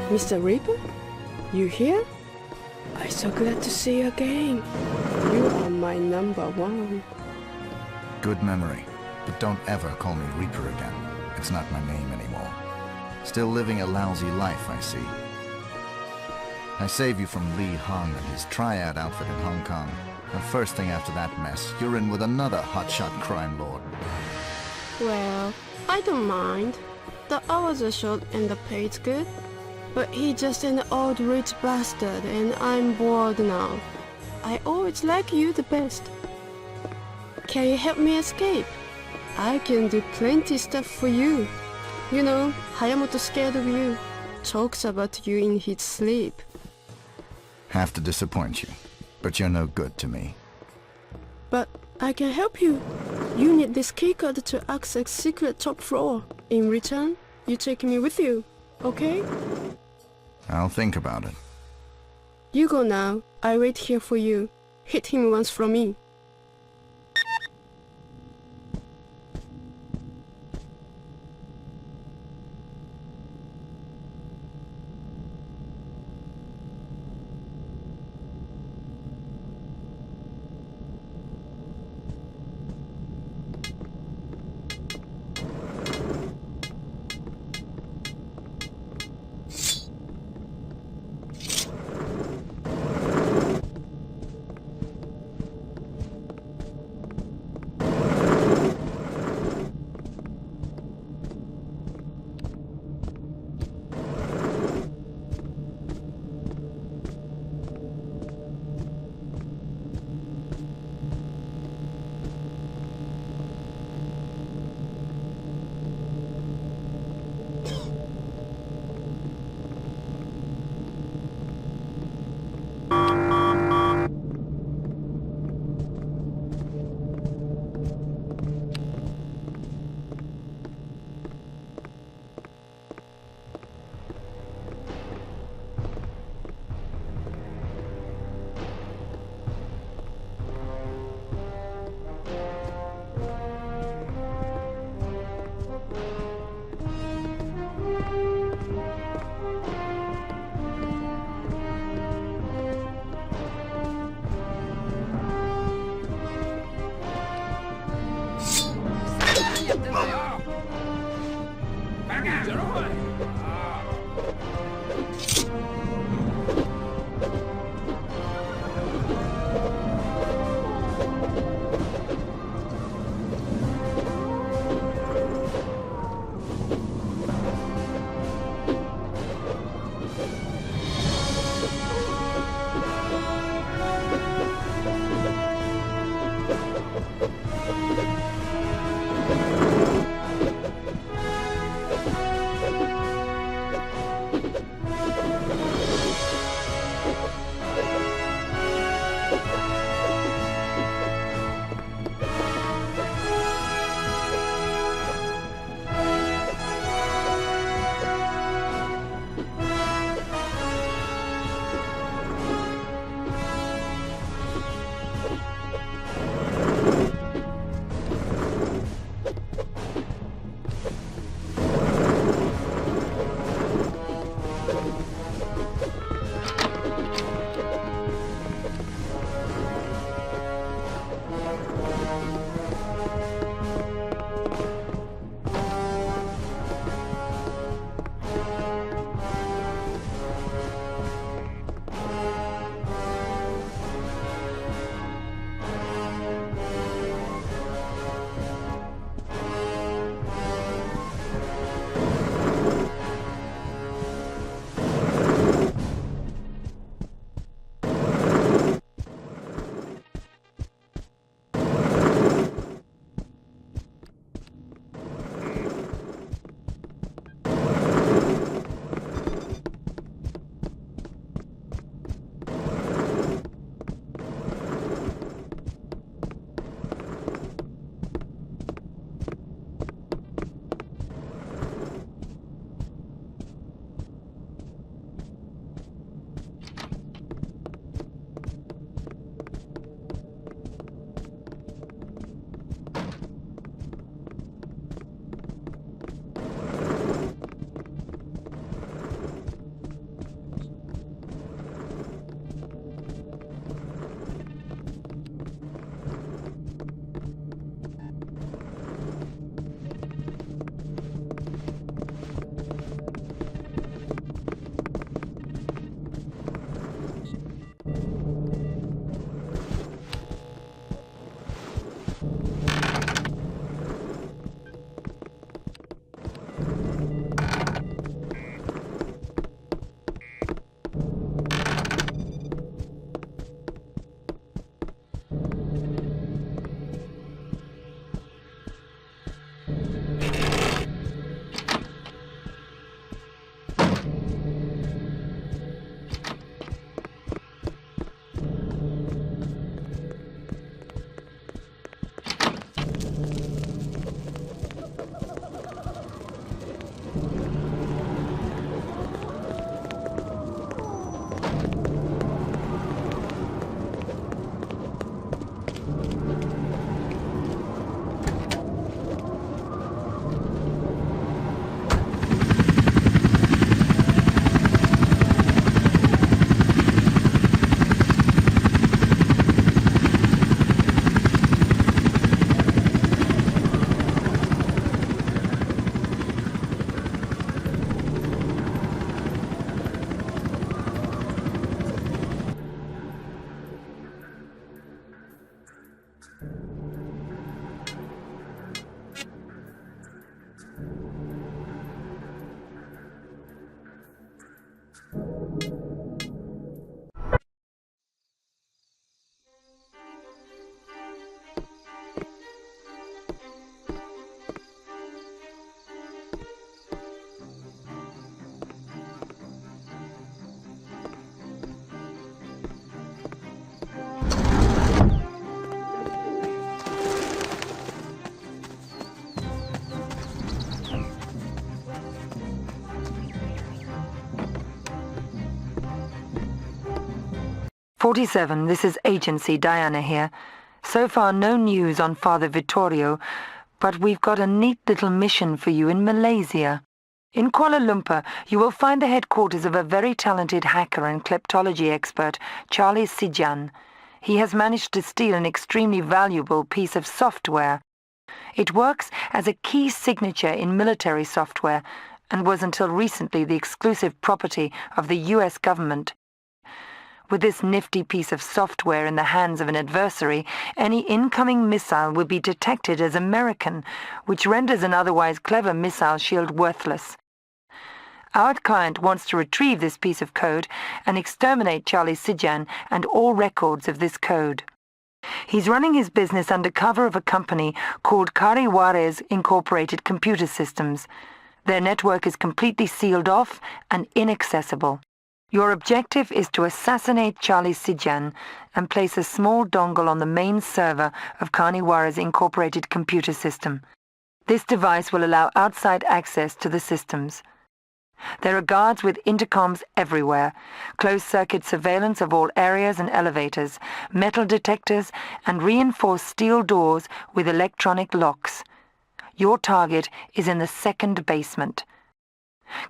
Mr. Reaper? You here? I'm so glad to see you again. You are my number one. Good memory, but don't ever call me Reaper again. It's not my name anymore. Still living a lousy life, I see. I saved you from Li Hong and his triad outfit in Hong Kong. And first thing after that mess, you're in with another hotshot crime lord. Well, I don't mind. The hours are short and the pay's good. But he's just an old rich bastard and I'm bored now. I always like you the best. Can you help me escape? I can do plenty stuff for you. You know, Hayamoto scared of you. Talks about you in his sleep. Have to disappoint you, but you're no good to me. But I can help you. You need this keycard to access secret top floor. In return, you take me with you, okay? I'll think about it. You go now. I wait here for you. Hit him once from me. 47, this is Agency, Diana here. So far, no news on Father Vittorio, but we've got a neat little mission for you in Malaysia. In Kuala Lumpur, you will find the headquarters of a very talented hacker and kleptology expert, Charlie Sijan. He has managed to steal an extremely valuable piece of software. It works as a key signature in military software and was until recently the exclusive property of the US government. With this nifty piece of software in the hands of an adversary, any incoming missile will be detected as American, which renders an otherwise clever missile shield worthless. Our client wants to retrieve this piece of code and exterminate Charlie Sijan and all records of this code. He's running his business under cover of a company called Cari Juarez Incorporated Computer Systems. Their network is completely sealed off and inaccessible. Your objective is to assassinate Charlie Sijan and place a small dongle on the main server of Cari Juarez Incorporated Computer System. This device will allow outside access to the systems. There are guards with intercoms everywhere, closed-circuit surveillance of all areas and elevators, metal detectors, and reinforced steel doors with electronic locks. Your target is in the second basement.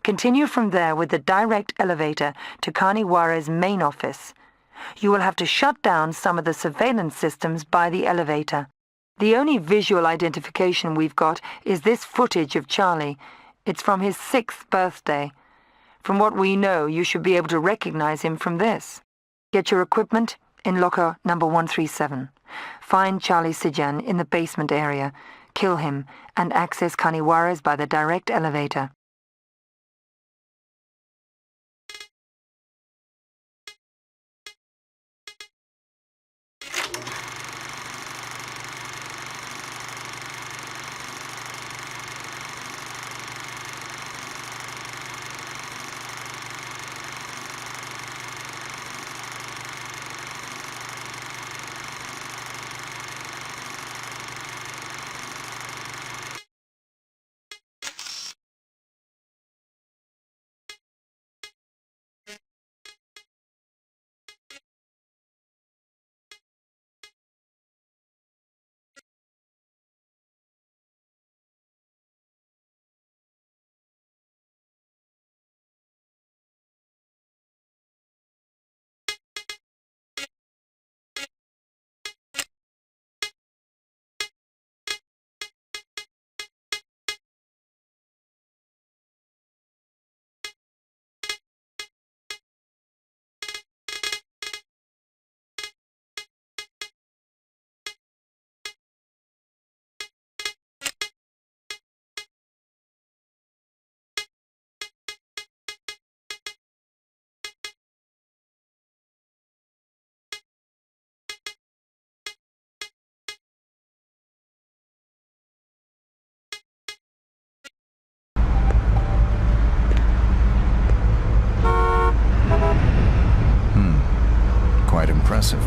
Continue from there with the direct elevator to Cari Juarez main office. You will have to shut down some of the surveillance systems by the elevator. The only visual identification we've got is this footage of Charlie. It's from his 6th birthday. From what we know, you should be able to recognize him from this. Get your equipment in locker number 137. Find Charlie Sijan in the basement area. Kill him and access Cari Juarez by the direct elevator. Quite impressive.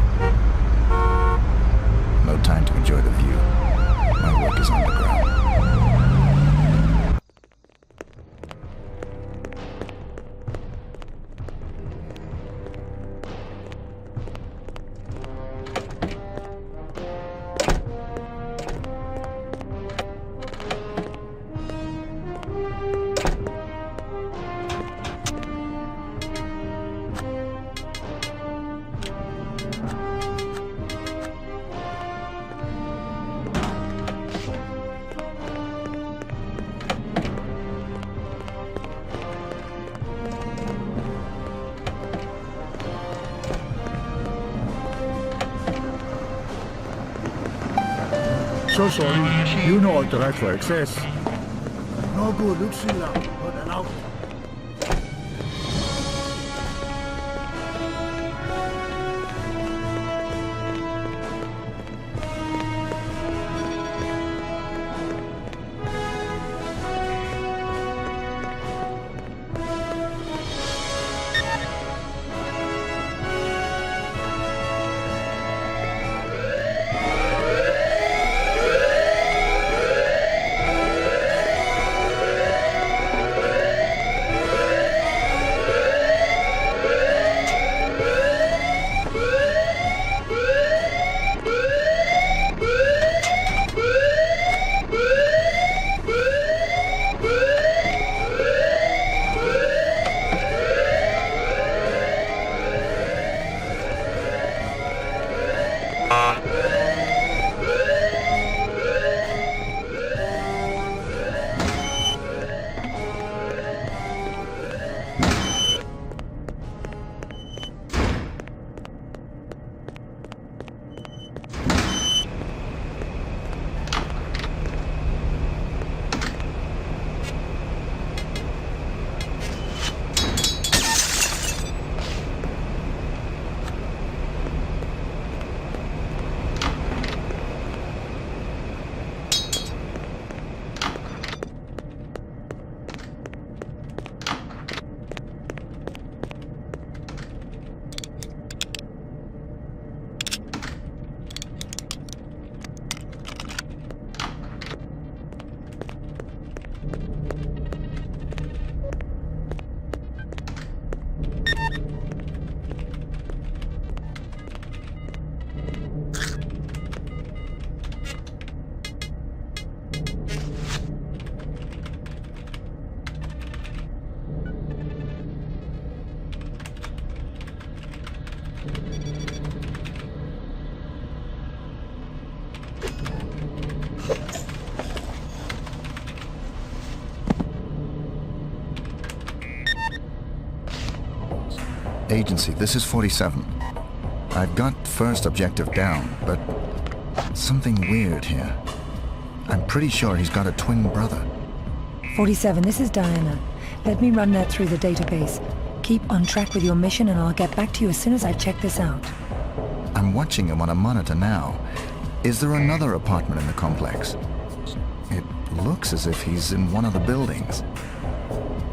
No time to enjoy the view. My work is underground. So sorry, you know how to write for access. No good, Lucilla. Put an out. Agency, this is 47. I've got first objective down, but something weird here. I'm pretty sure he's got a twin brother. 47, this is Diana. Let me run that through the database. Keep on track with your mission and I'll get back to you as soon as I check this out. I'm watching him on a monitor now. Is there another apartment in the complex? It looks as if he's in one of the buildings.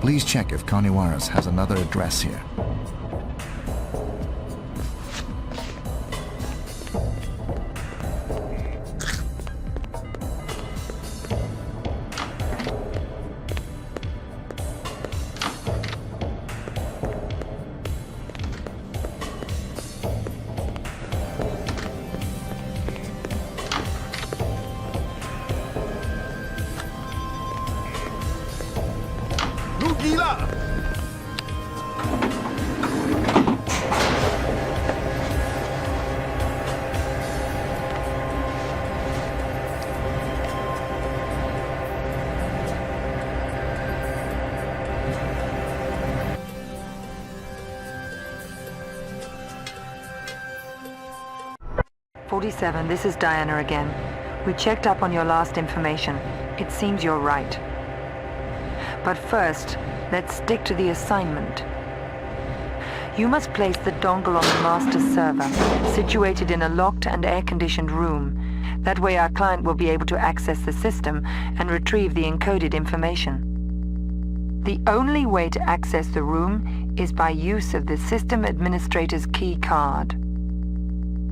Please check if Kaniwaras has another address here. Gila! 47, this is Diana again. We checked up on your last information. It seems you're right. But first, let's stick to the assignment. You must place the dongle on the master server, situated in a locked and air-conditioned room. That way our client will be able to access the system and retrieve the encoded information. The only way to access the room is by use of the system administrator's key card.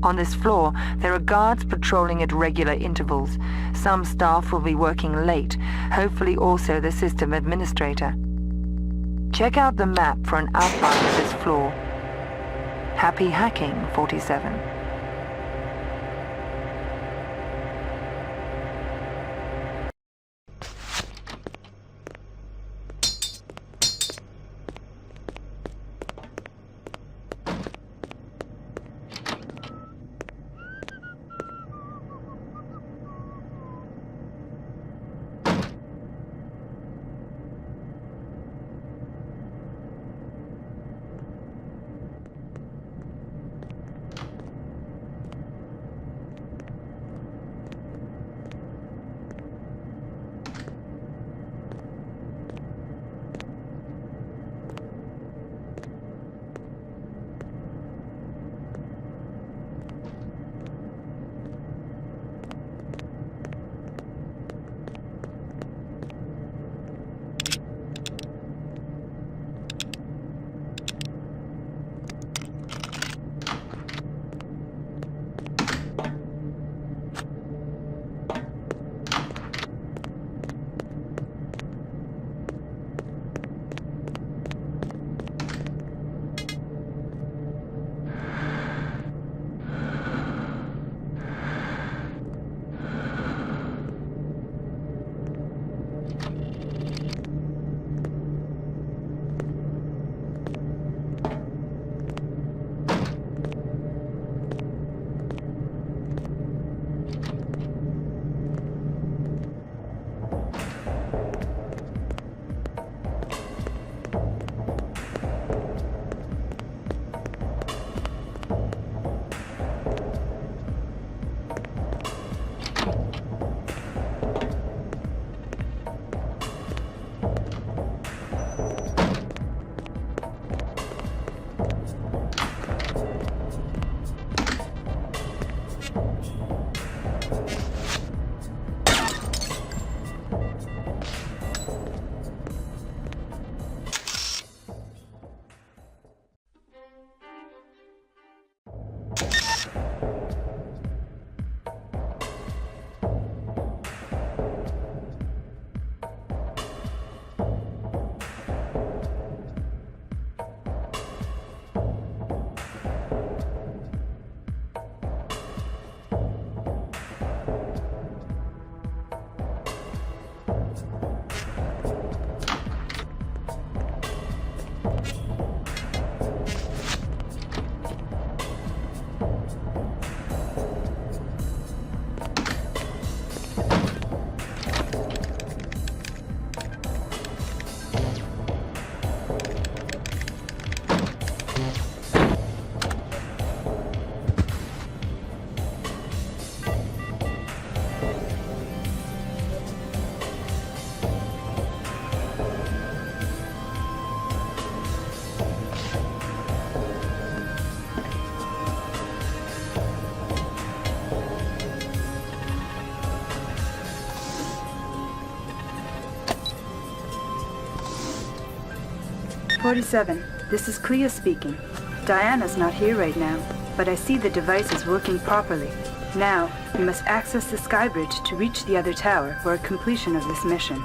On this floor, there are guards patrolling at regular intervals. Some staff will be working late, hopefully also the system administrator. Check out the map for an outline of this floor. Happy hacking, 47. 47, this is Clea speaking. Diana's not here right now, but I see the device is working properly. Now, you must access the skybridge to reach the other tower for a completion of this mission.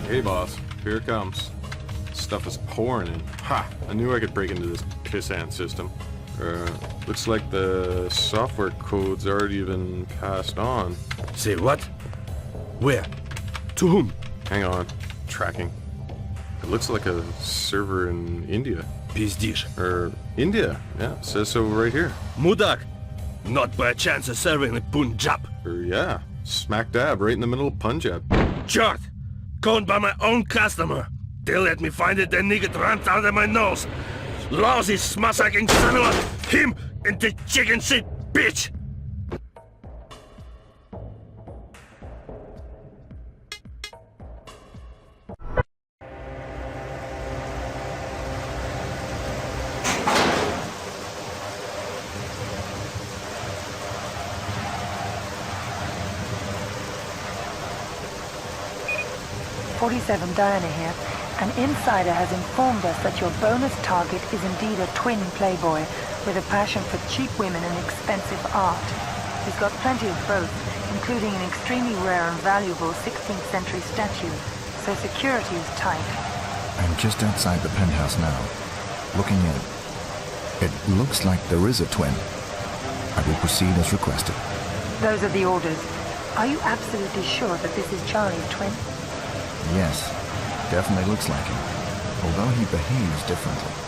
Hey boss, here it comes. Stuff is pouring in. Ha! I knew I could break into this pissant system. Looks like the software code's already been passed on. Say what? Where? To whom? Hang on. Tracking. It looks like a server in India. Pizdish. India. Yeah, says so right here. Mudak! Not by chance a server in Punjab. Yeah. Smack dab, right in the middle of Punjab. Chart! Conned by my own customer. They let me find it, then nigga runs under my nose. Lousy smash-hacking son of a... Him and the chicken shit bitch! Diana here. An insider has informed us that your bonus target is indeed a twin playboy with a passion for cheap women and expensive art. He's got plenty of both, including an extremely rare and valuable 16th century statue, so security is tight. I'm just outside the penthouse now, looking in. It looks like there is a twin. I will proceed as requested. Those are the orders. Are you absolutely sure that this is Charlie's twin? Yes, definitely looks like him, although he behaves differently.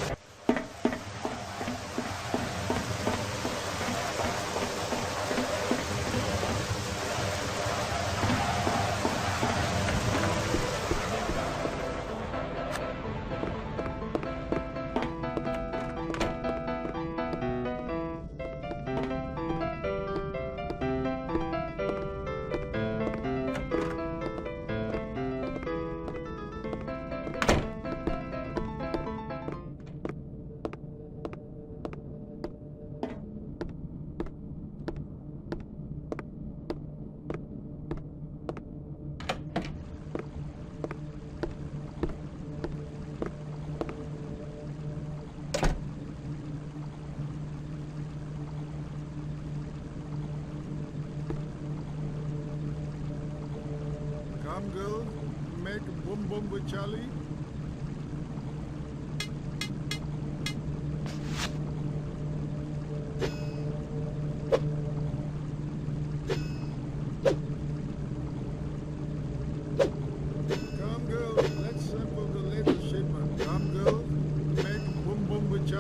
Come, girl, make boom boom with Charlie.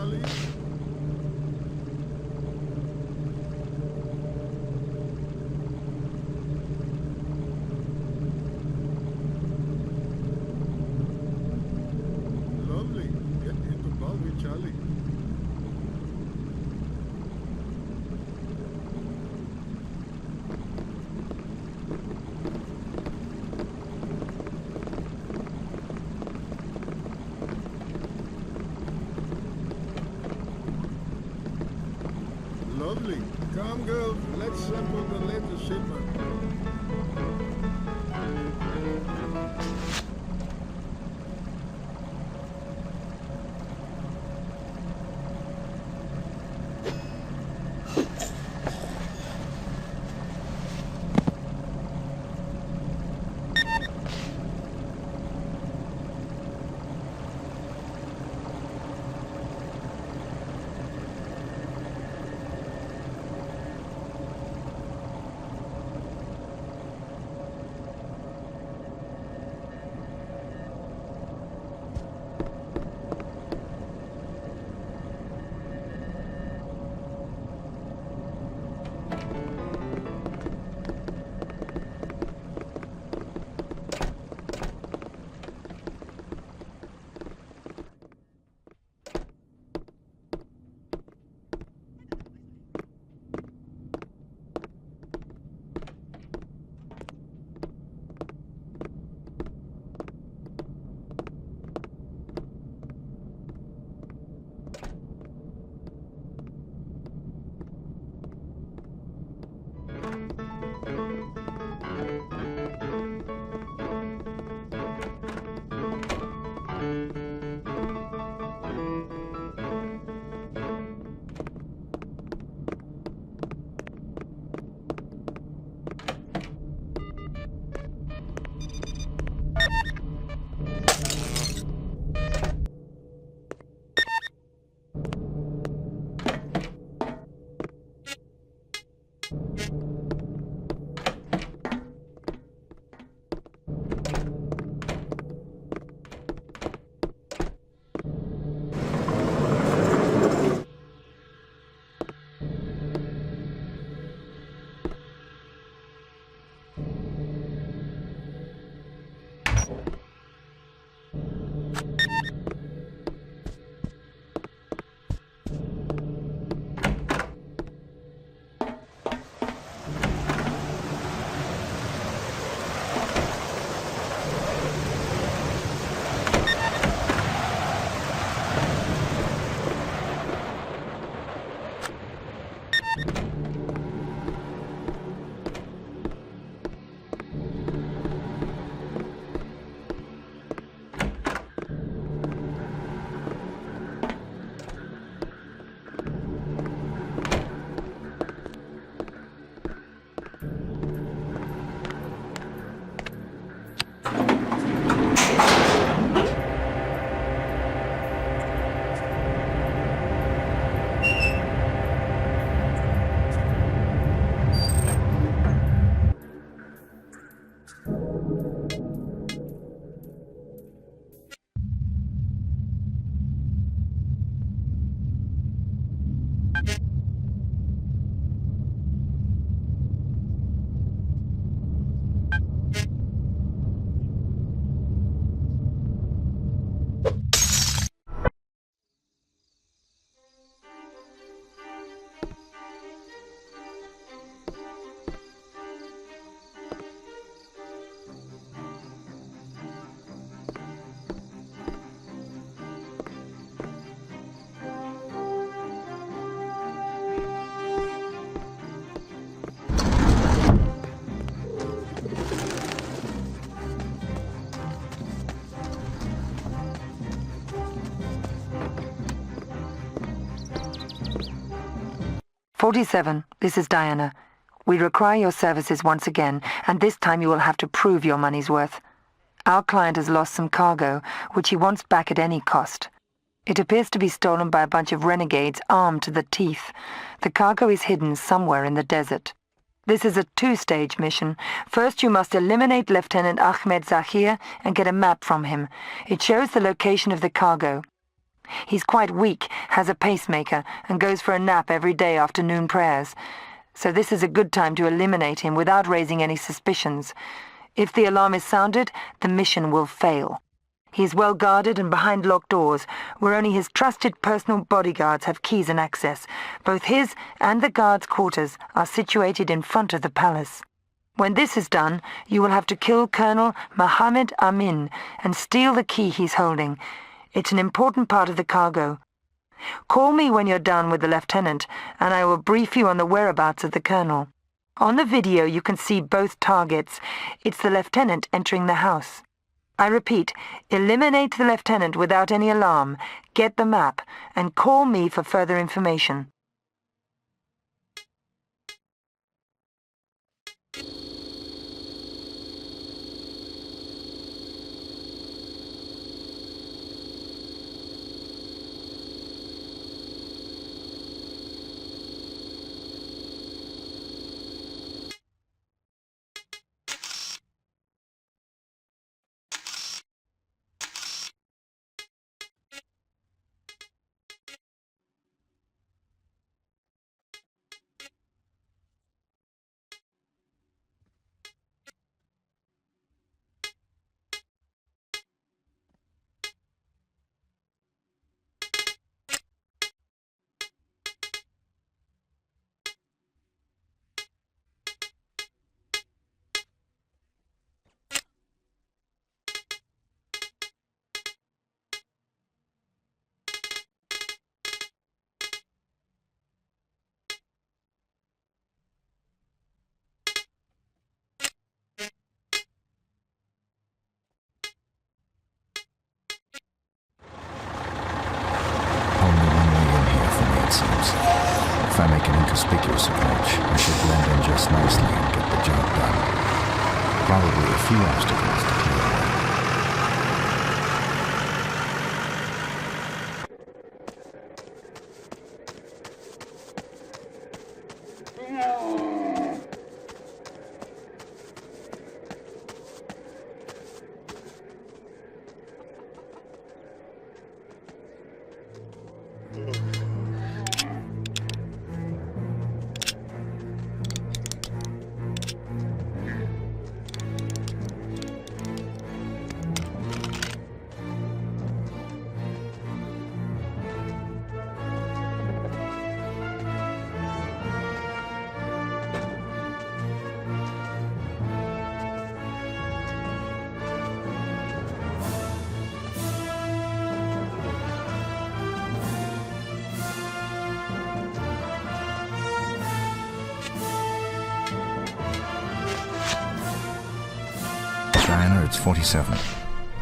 Charlie. Lovely. Get into Balvi, Charlie. Lovely. Come, girls. Let's sample the latest shipment. "47, this is Diana. We require your services once again, and this time you will have to prove your money's worth. Our client has lost some cargo, which he wants back at any cost. It appears to be stolen by a bunch of renegades armed to the teeth. The cargo is hidden somewhere in the desert. This is a two-stage mission. First, you must eliminate Lieutenant Ahmed Zahir and get a map from him. It shows the location of the cargo. He's quite weak, has a pacemaker, and goes for a nap every day after noon prayers. So this is a good time to eliminate him without raising any suspicions. If the alarm is sounded, the mission will fail. He is well guarded and behind locked doors, where only his trusted personal bodyguards have keys and access. Both his and the guards' quarters are situated in front of the palace. When this is done, you will have to kill Colonel Mohammed Amin and steal the key he's holding. It's an important part of the cargo. Call me when you're done with the lieutenant, and I will brief you on the whereabouts of the colonel. On the video you can see both targets. It's the lieutenant entering the house. I repeat, eliminate the lieutenant without any alarm, get the map, and call me for further information. If I make an inconspicuous approach, I should blend in just nicely and get the job done. Probably a few obstacles to clear away. Diana, it's 47.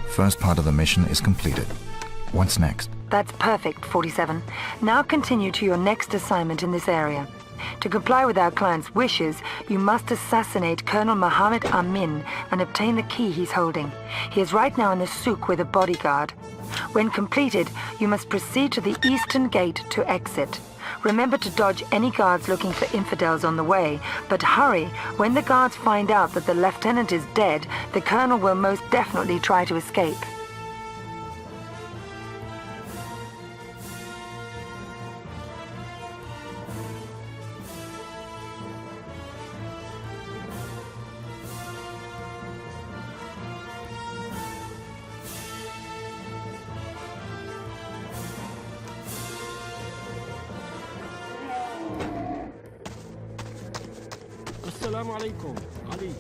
First part of the mission is completed. What's next? That's perfect, 47. Now continue to your next assignment in this area. To comply with our client's wishes, you must assassinate Colonel Mohammed Amin and obtain the key he's holding. He is right now in the souk with a bodyguard. When completed, you must proceed to the eastern gate to exit. Remember to dodge any guards looking for infidels on the way, but hurry. When the guards find out that the lieutenant is dead, the colonel will most definitely try to escape. السلام عليكم علي.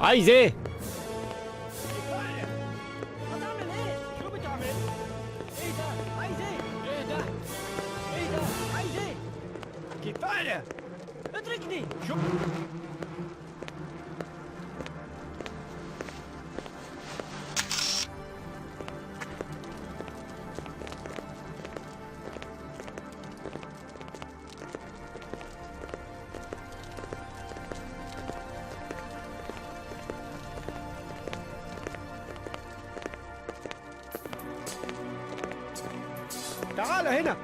عايز ايه؟ هتعمل ايه؟ شو بتعمل؟ ايه ده؟ عايز ايه؟ ايه ده؟ ايه ده؟ عايز ايه؟ كفاية! اتركني! شو؟ تعال هنا.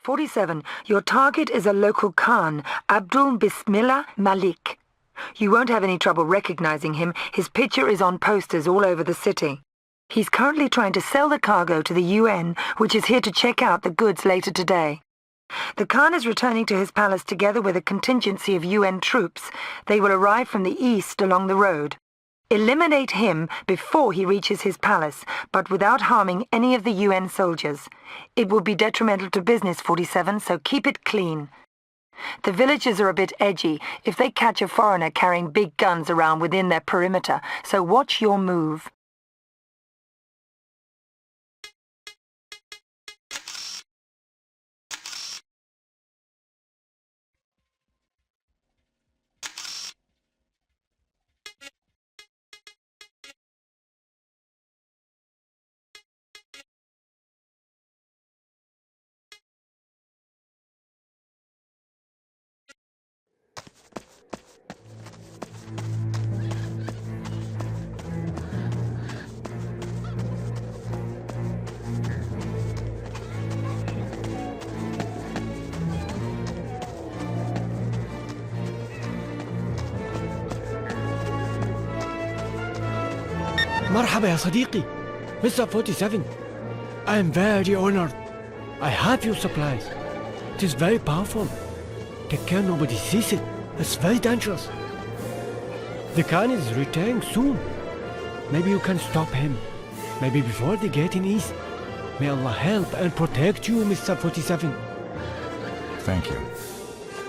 "47. Your target is a local Khan, Abdul Bismillah Malik. You won't have any trouble recognizing him. His picture is on posters all over the city. He's currently trying to sell the cargo to the UN, which is here to check out the goods later today. The Khan is returning to his palace together with a contingency of UN troops. They will arrive from the east along the road. Eliminate him before he reaches his palace, but without harming any of the UN soldiers. It will be detrimental to business, 47, so keep it clean. The villagers are a bit edgy if they catch a foreigner carrying big guns around within their perimeter, so watch your move." مرحبا يا صديقي. Mr. 47. I am very honored. I have your supplies. It is very powerful. Take care nobody sees it. It's very dangerous. The Khan is returning soon. Maybe you can stop him. Maybe before they get in east. May Allah help and protect you, Mr. 47. Thank you.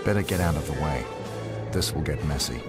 Better get out of the way. This will get messy.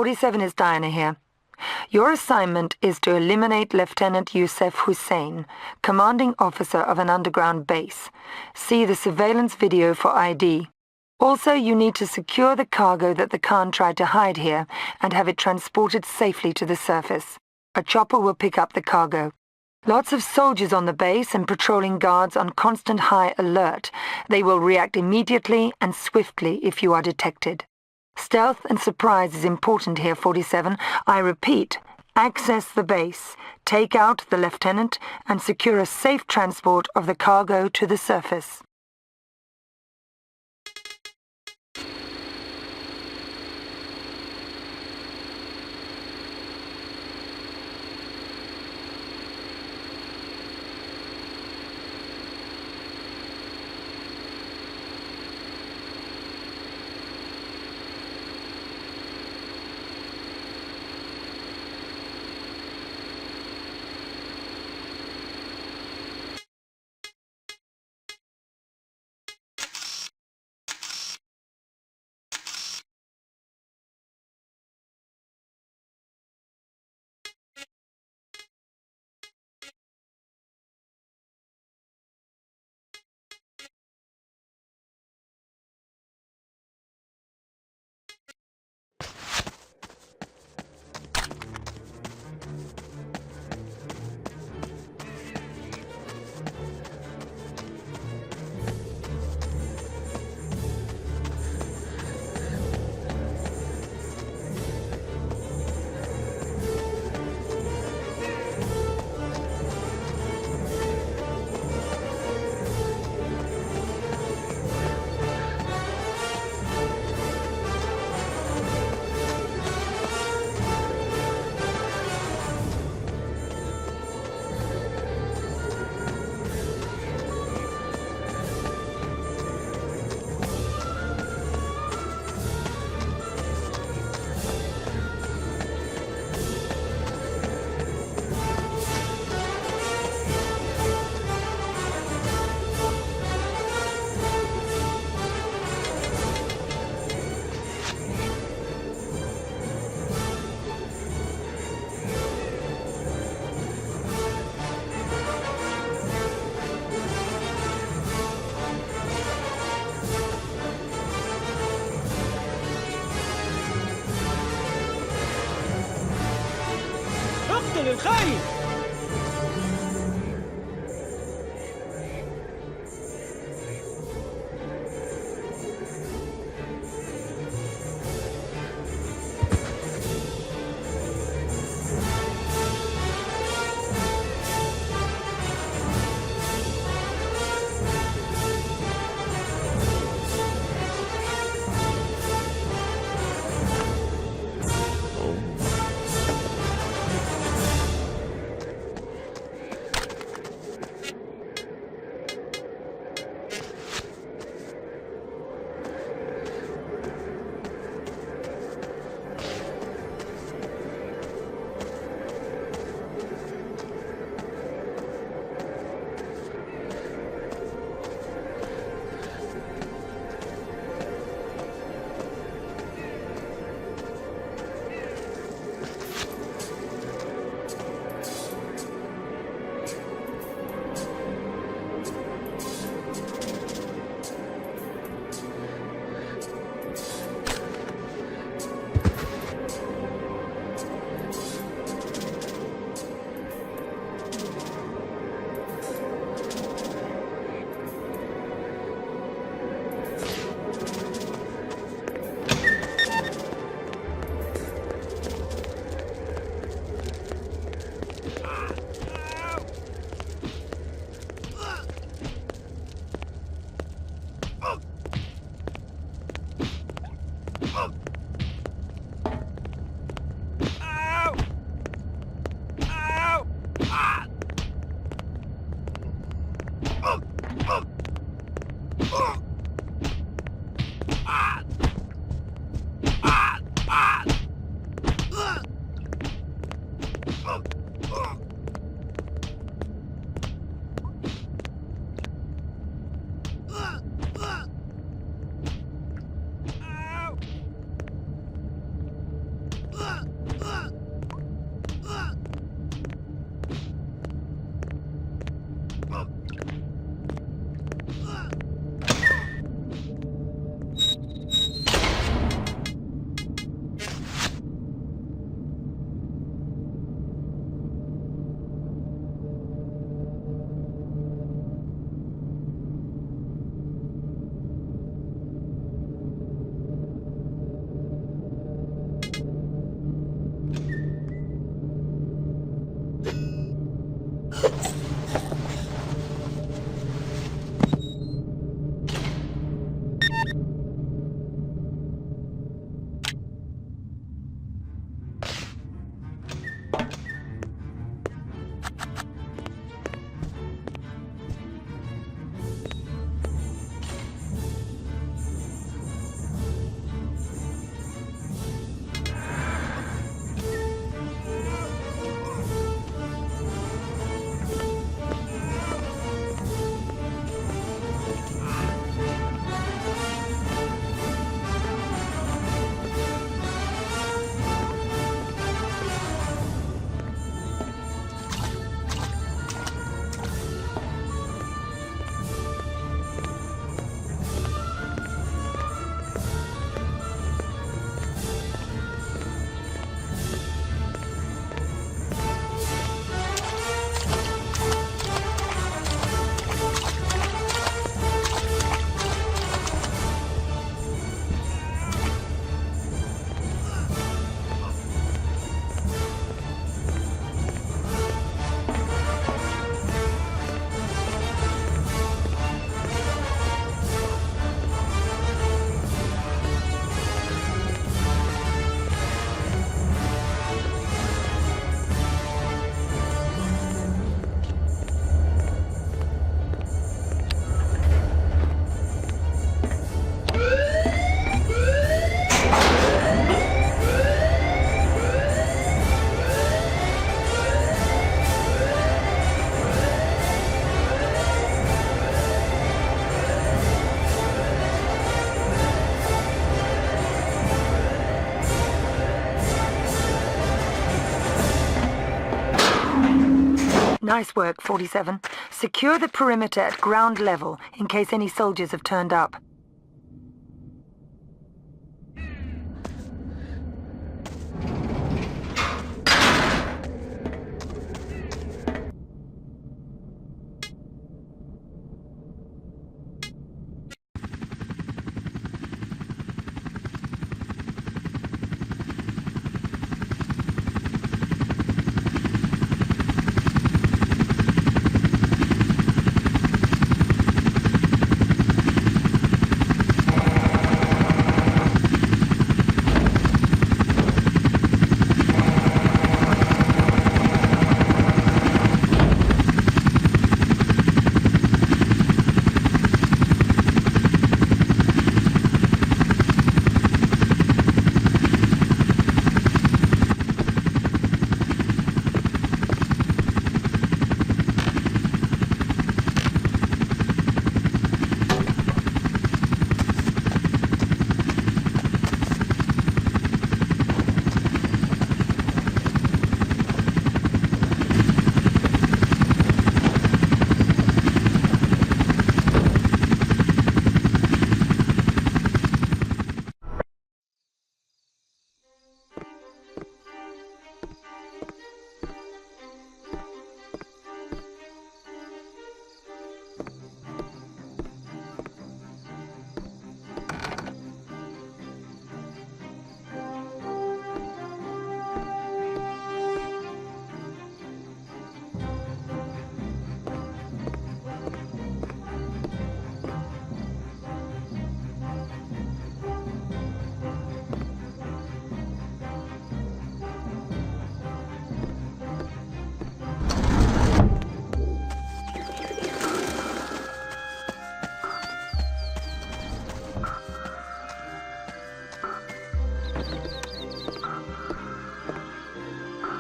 47 is Diana here. Your assignment is to eliminate Lieutenant Youssef Hussein, commanding officer of an underground base. See the surveillance video for ID. Also, you need to secure the cargo that the Khan tried to hide here and have it transported safely to the surface. A chopper will pick up the cargo. Lots of soldiers on the base and patrolling guards on constant high alert. They will react immediately and swiftly if you are detected. Stealth and surprise is important here, 47. I repeat, access the base, take out the lieutenant, and secure a safe transport of the cargo to the surface. اقتل الخاين! Nice work, 47. Secure the perimeter at ground level in case any soldiers have turned up.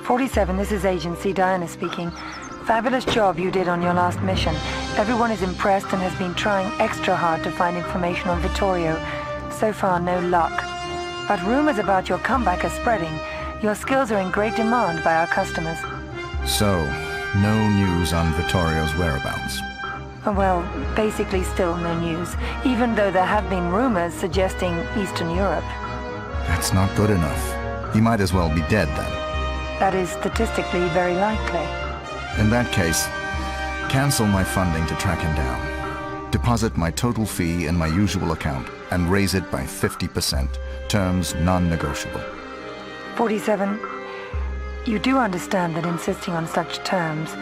"47, this is Agency, Diana speaking. Fabulous job you did on your last mission. Everyone is impressed and has been trying extra hard to find information on Vittorio. So far, no luck. But rumors about your comeback are spreading. Your skills are in great demand by our customers." So, no news on Vittorio's whereabouts. Well, basically still no news, even though there have been rumors suggesting Eastern Europe. That's not good enough. He might as well be dead then. That is statistically very likely. In that case, cancel my funding to track him down. Deposit my total fee in my usual account and raise it by 50%. Terms non-negotiable. 47, you do understand that insisting on such terms,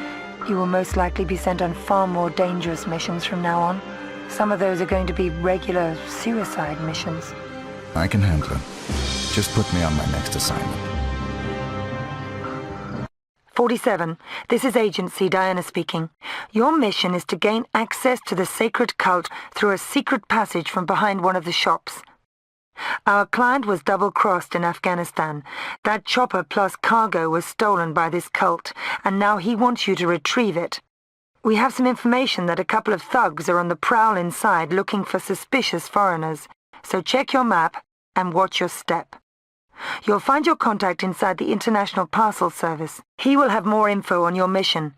you will most likely be sent on far more dangerous missions from now on. Some of those are going to be regular suicide missions. I can handle it. Just put me on my next assignment. 47, this is Agency, Diana speaking. Your mission is to gain access to the sacred cult through a secret passage from behind one of the shops. Our client was double-crossed in Afghanistan. That chopper plus cargo was stolen by this cult, and now he wants you to retrieve it. We have some information that a couple of thugs are on the prowl inside looking for suspicious foreigners, so check your map and watch your step. You'll find your contact inside the International Parcel Service. He will have more info on your mission.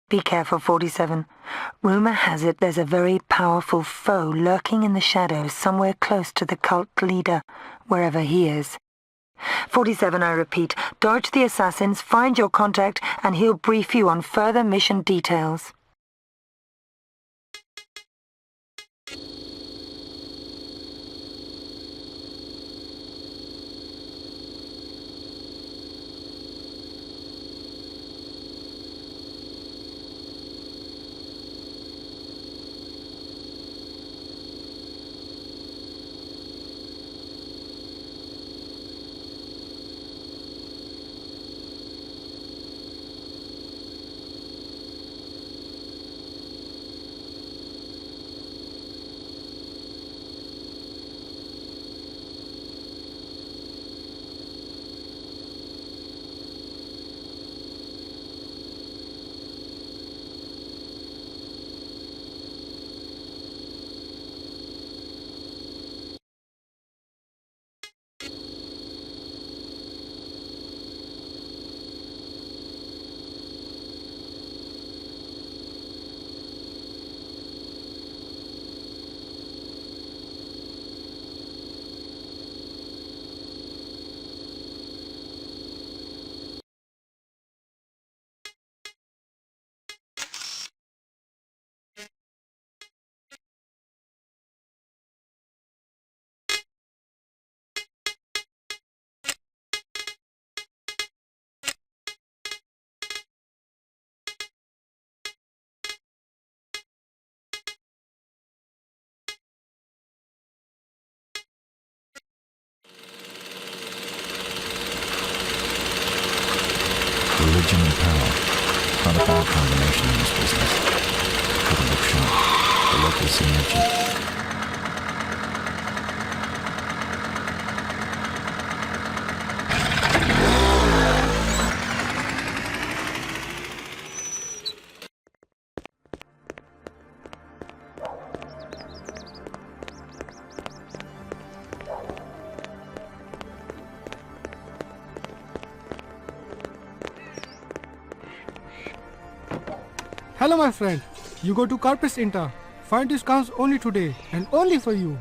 Be careful, 47. Rumor has it there's a very powerful foe lurking in the shadows somewhere close to the cult leader, wherever he is. 47, I repeat, dodge the assassins, find your contact, and he'll brief you on further mission details. Oxygen and power. Not a bad combination in this business. Couldn't look sharp. The local synergy. Hello my friend, you go to Corpus Inter. Find discounts only today and only for you.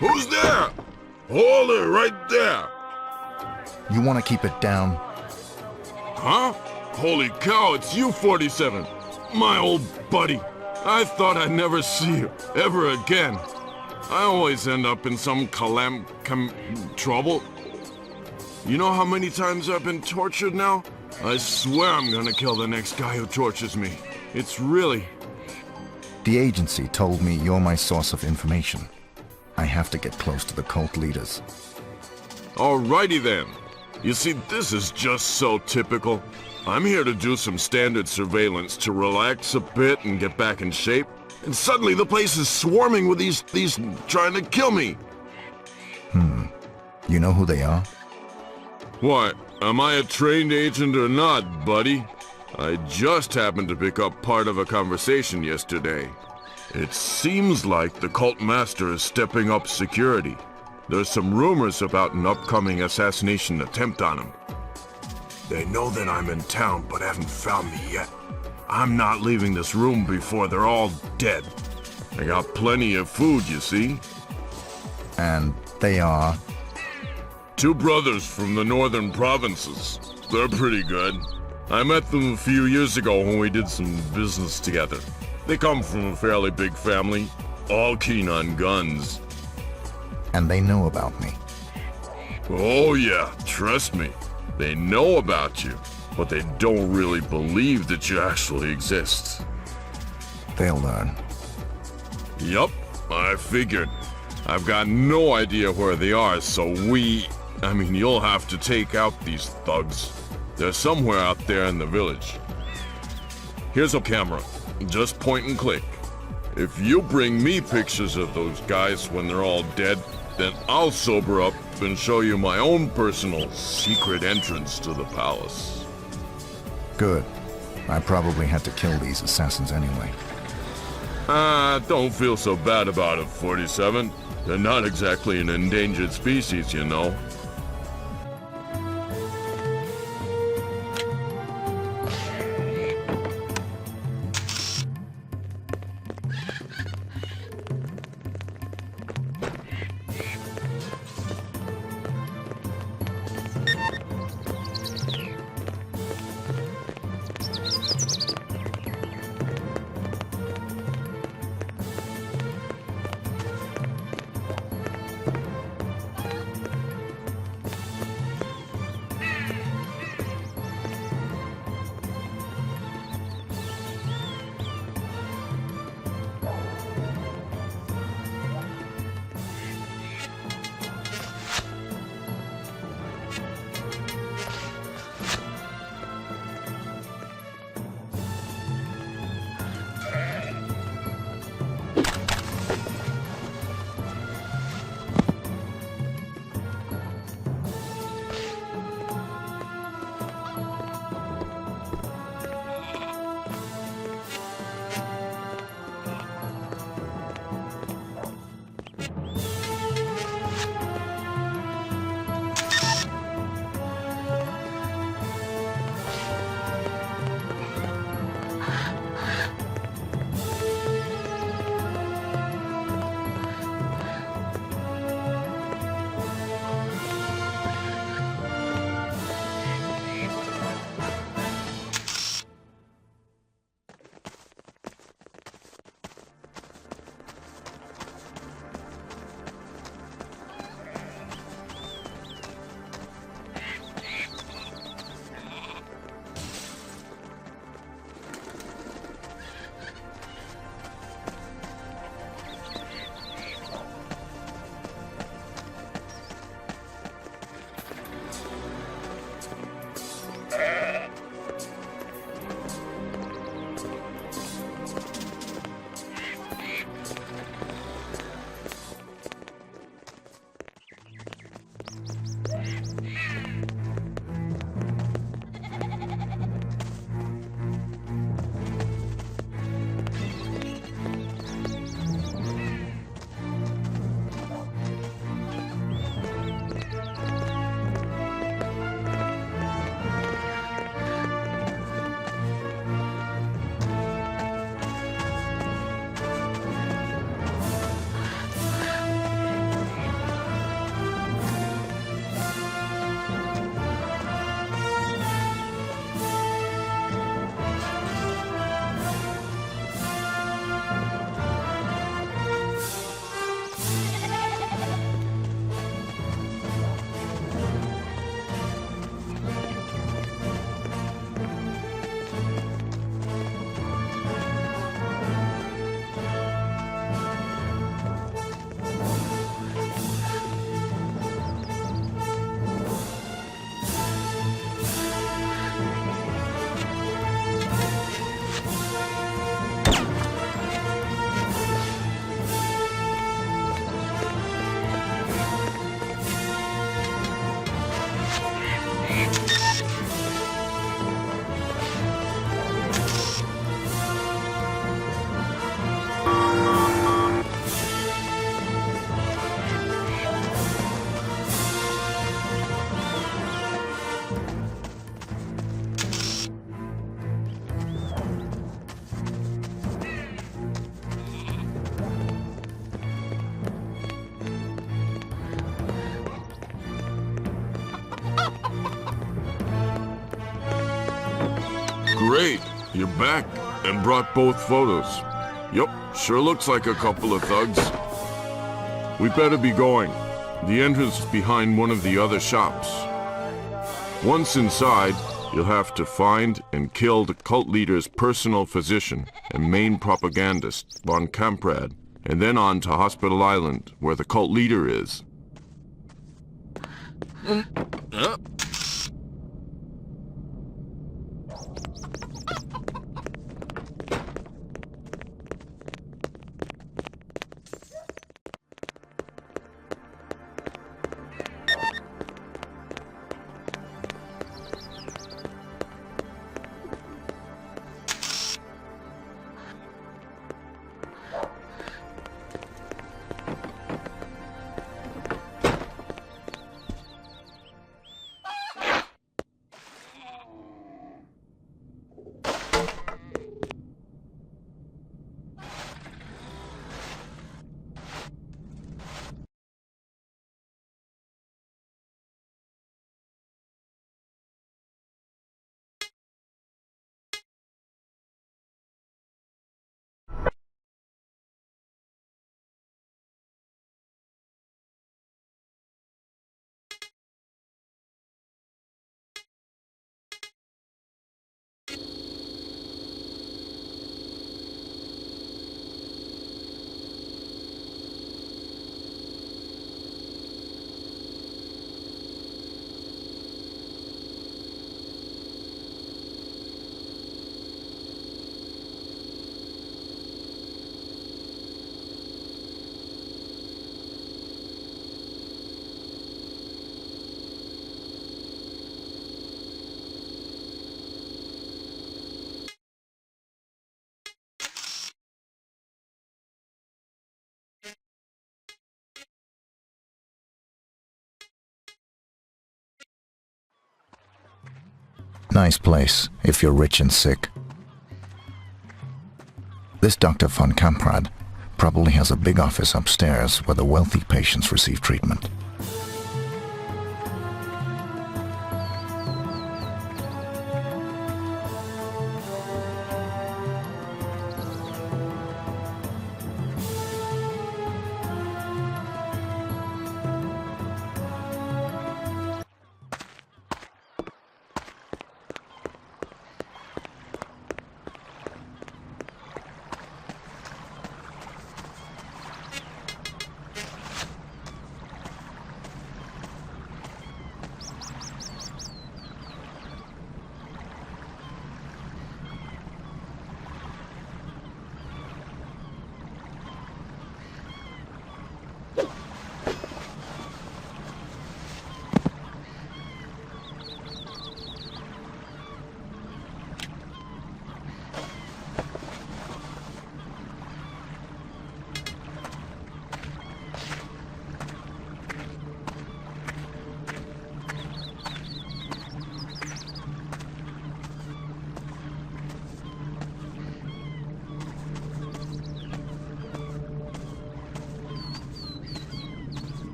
Who's there? Hold it right there. You want to keep it down? Huh? Holy cow, it's you, 47. My old buddy. I thought I'd never see you ever again. I always end up in some trouble. You know how many times I've been tortured now? I swear I'm gonna kill the next guy who tortures me. It's really... The agency told me you're my source of information. I have to get close to the cult leaders. Alrighty then. You see, this is just so typical. I'm here to do some standard surveillance to relax a bit and get back in shape. And suddenly the place is swarming with these trying to kill me. You know who they are? What? Am I a trained agent or not, buddy? I just happened to pick up part of a conversation yesterday. It seems like the cult master is stepping up security. There's some rumors about an upcoming assassination attempt on him. They know that I'm in town, but haven't found me yet. I'm not leaving this room before they're all dead. I got plenty of food, you see. And they are? Two brothers from the northern provinces. They're pretty good. I met them a few years ago when we did some business together. They come from a fairly big family, all keen on guns. And they know about me? Oh yeah, trust me. They know about you, but they don't really believe that you actually exist. They'll learn. Yup, I figured. I've got no idea where they are, so you'll have to take out these thugs. They're somewhere out there in the village. Here's a camera. Just point and click. If you bring me pictures of those guys when they're all dead, then I'll sober up and show you my own personal secret entrance to the palace. Good. I probably had to kill these assassins anyway. Don't feel so bad about it, 47. They're not exactly an endangered species, you know. Great, you're back and brought both photos. Yup, sure looks like a couple of thugs. We better be going. The entrance is behind one of the other shops. Once inside, you'll have to find and kill the cult leader's personal physician and main propagandist, von Kamprad, and then on to Hospital Island, where the cult leader is. Nice place, if you're rich and sick. This Dr. von Kamprad probably has a big office upstairs where the wealthy patients receive treatment.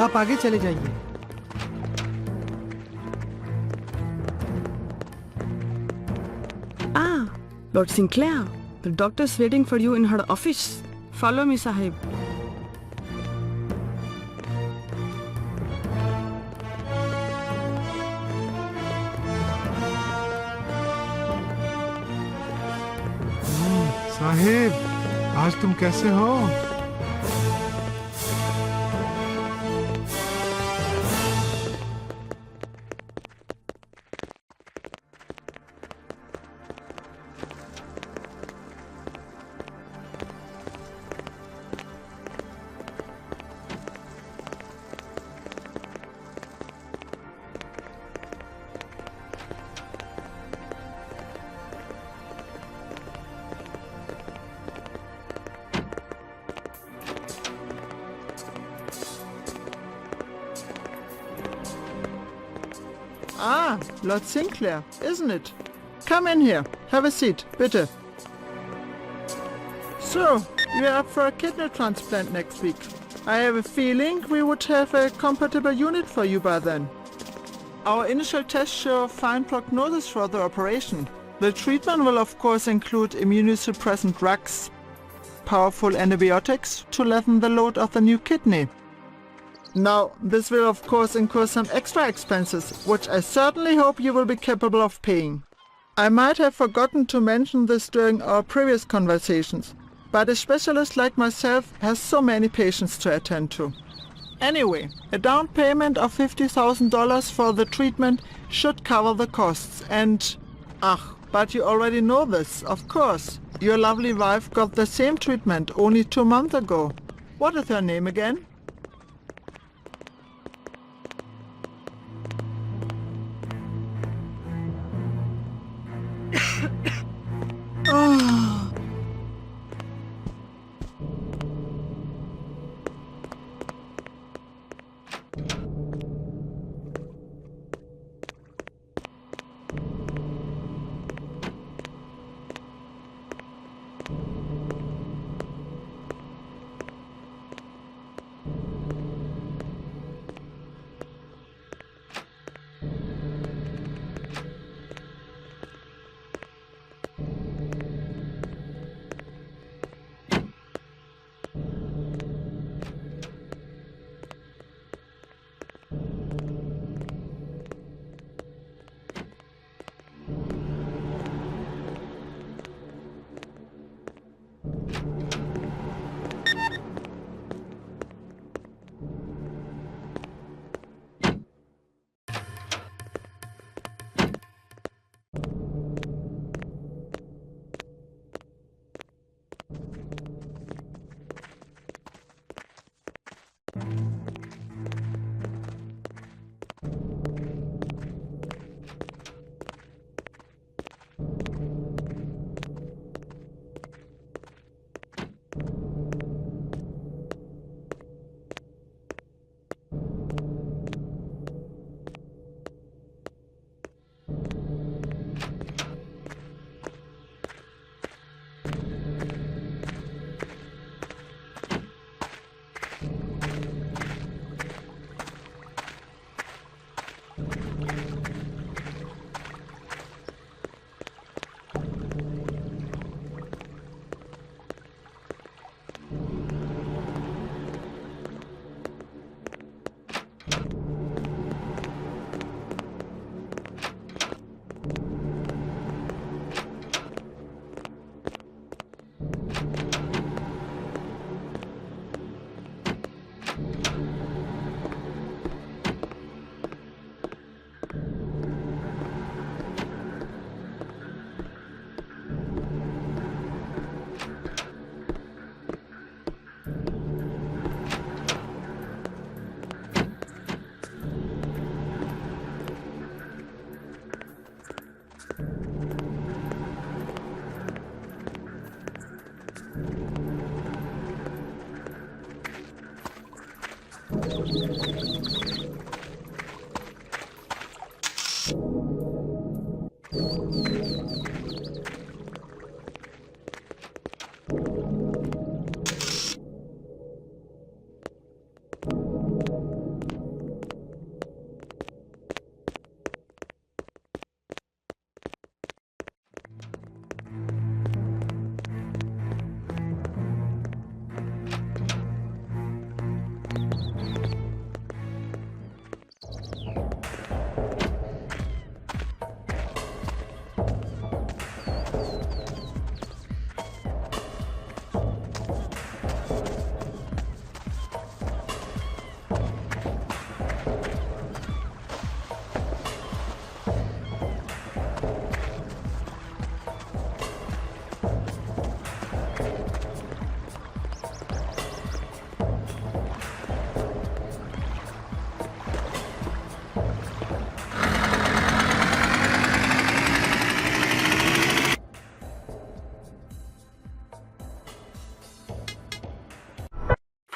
आप आगे चले जाइए। Ah, Lord Sinclair. The doctor's waiting for you in her office. Follow me, Sahib. Sahib, आज तुम कैसे हो? Ah, Lord Sinclair, isn't it? Come in here. Have a seat, bitte. So, you're up for a kidney transplant next week. I have a feeling we would have a compatible unit for you by then. Our initial tests show a fine prognosis for the operation. The treatment will of course include immunosuppressant drugs, powerful antibiotics to lessen the load of the new kidney. Now, this will of course incur some extra expenses, which I certainly hope you will be capable of paying. I might have forgotten to mention this during our previous conversations, but a specialist like myself has so many patients to attend to. Anyway, a down payment of $50,000 for the treatment should cover the costs and... but you already know this, of course. Your lovely wife got the same treatment only 2 months ago. What is her name again?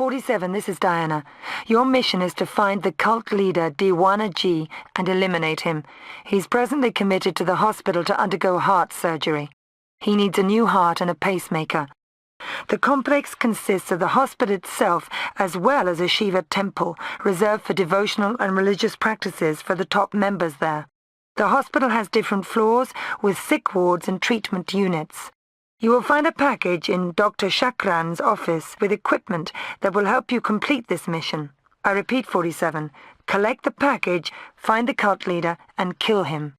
47, this is Diana. Your mission is to find the cult leader Diwana G and eliminate him. He's presently committed to the hospital to undergo heart surgery. He needs a new heart and a pacemaker. The complex consists of the hospital itself as well as a Shiva temple reserved for devotional and religious practices for the top members there. The hospital has different floors with sick wards and treatment units. You will find a package in Dr. Chakran's office with equipment that will help you complete this mission. I repeat, 47. Collect the package, find the cult leader, and kill him.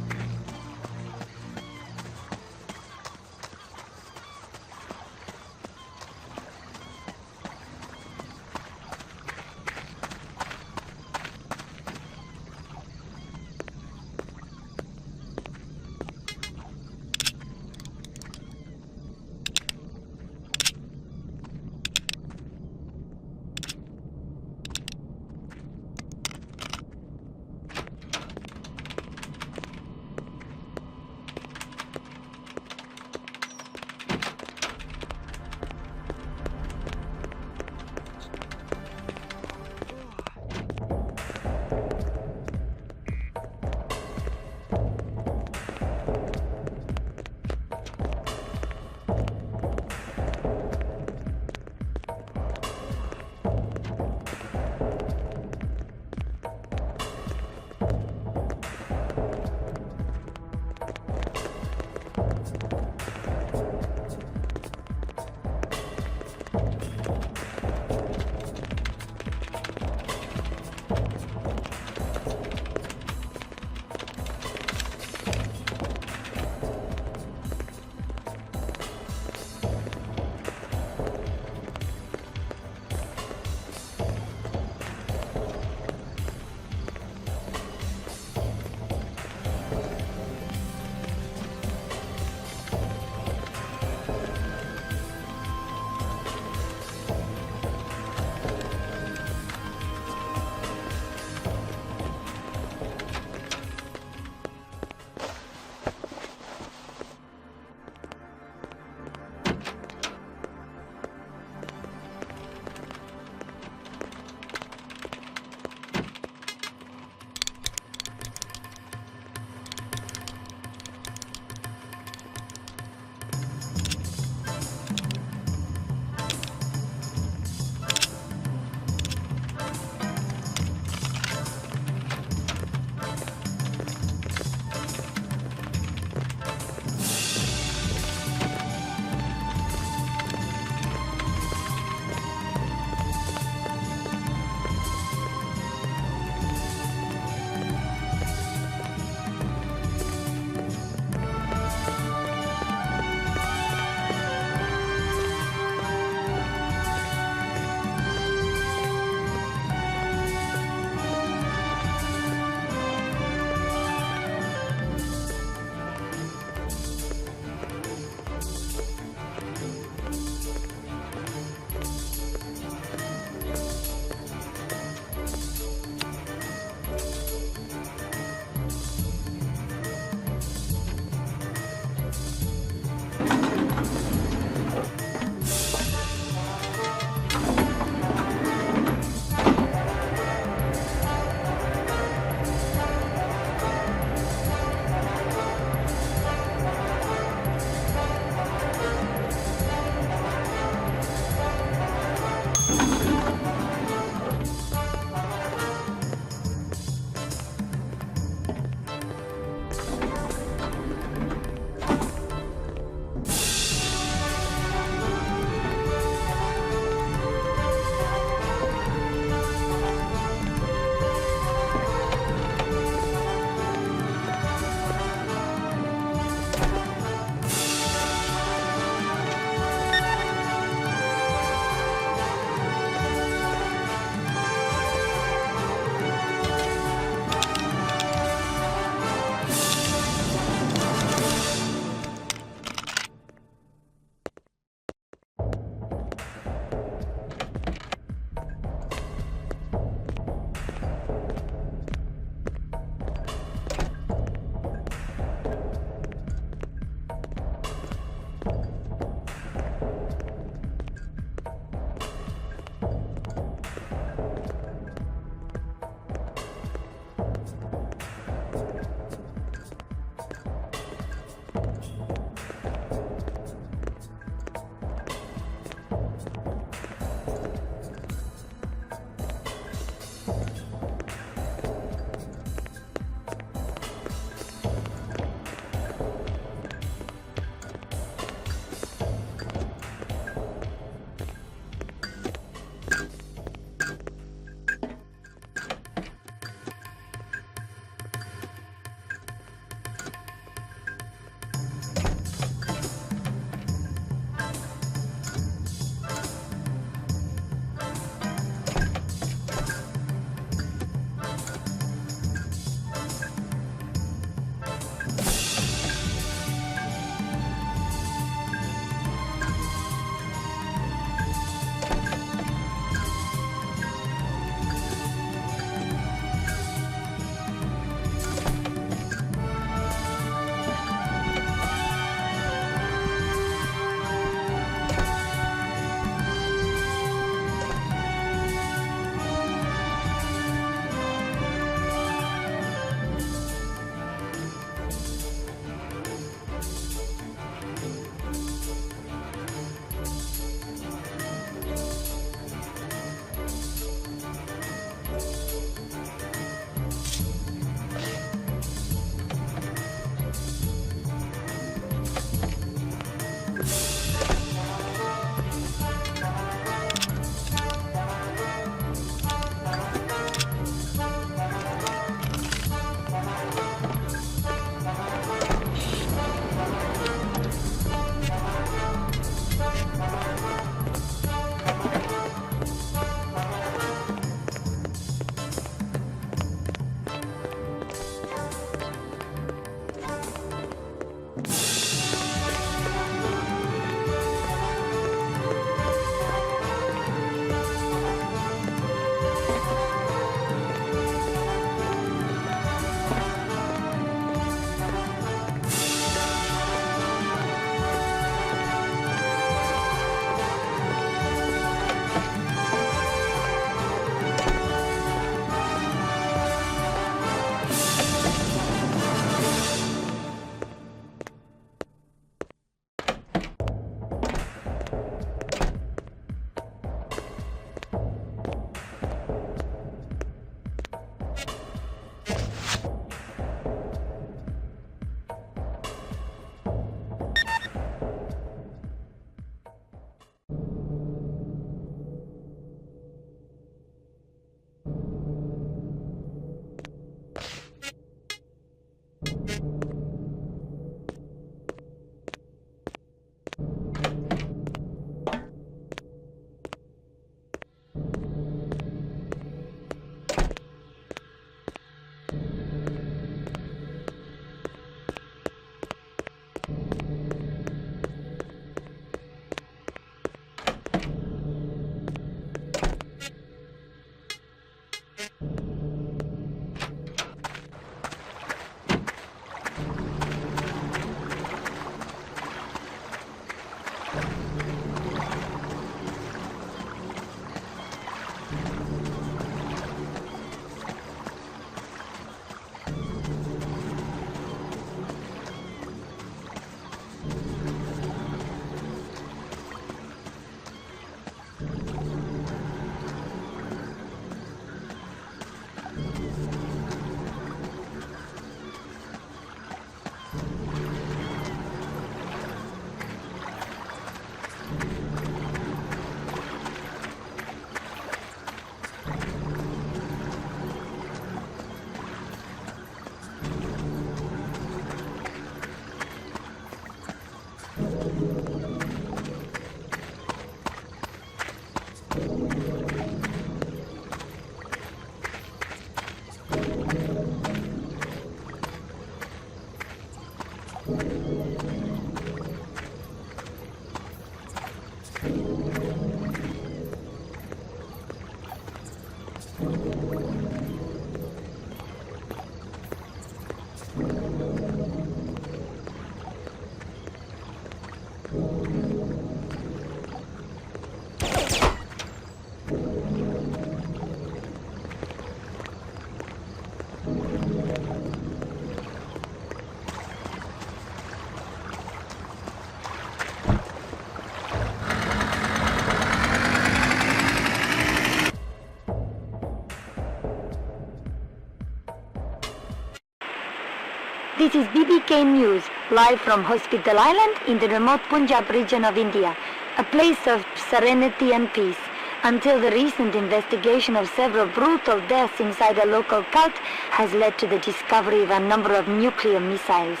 This is BBK News, live from Hospital Island in the remote Punjab region of India, a place of serenity and peace, until the recent investigation of several brutal deaths inside a local cult has led to the discovery of a number of nuclear missiles.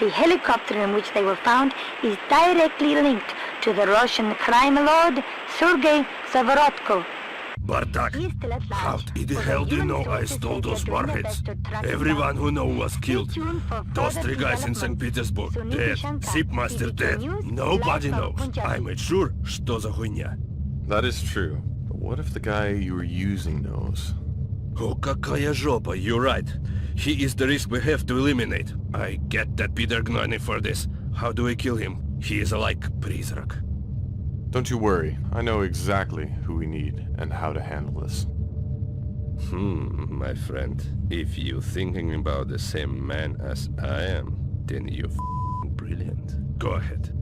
The helicopter in which they were found is directly linked to the Russian crime lord Sergei Zavorotko. Bartak, how in the hell do you know I stole those warheads? Everyone who knows was killed. Those three guys in St. Petersburg, dead. Shipmaster dead. Nobody knows. I made sure, что за хуйня. That is true. But what if the guy you were using knows? Oh, какая жопа, you're right. He is the risk we have to eliminate. I get that Peter Gnani for this. How do we kill him? He is like призрак. Don't you worry. I know exactly who we need and how to handle this. My friend. If you're thinking about the same man as I am, then you're brilliant. Go ahead.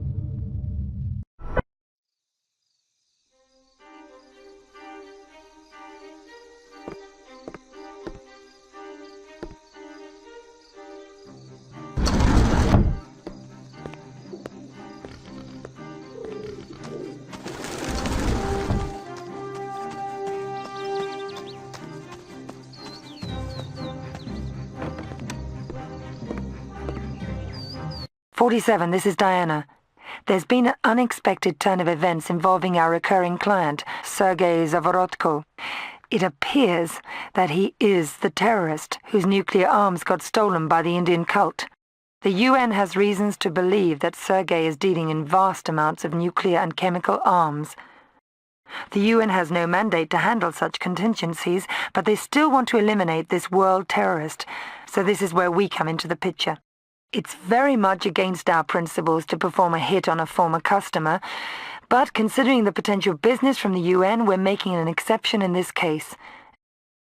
"47, this is Diana. There's been an unexpected turn of events involving our recurring client, Sergei Zavorotko. It appears that he is the terrorist whose nuclear arms got stolen by the Indian cult. The UN has reasons to believe that Sergei is dealing in vast amounts of nuclear and chemical arms. The UN has no mandate to handle such contingencies, but they still want to eliminate this world terrorist, so this is where we come into the picture. It's very much against our principles to perform a hit on a former customer, but considering the potential business from the UN, we're making an exception in this case.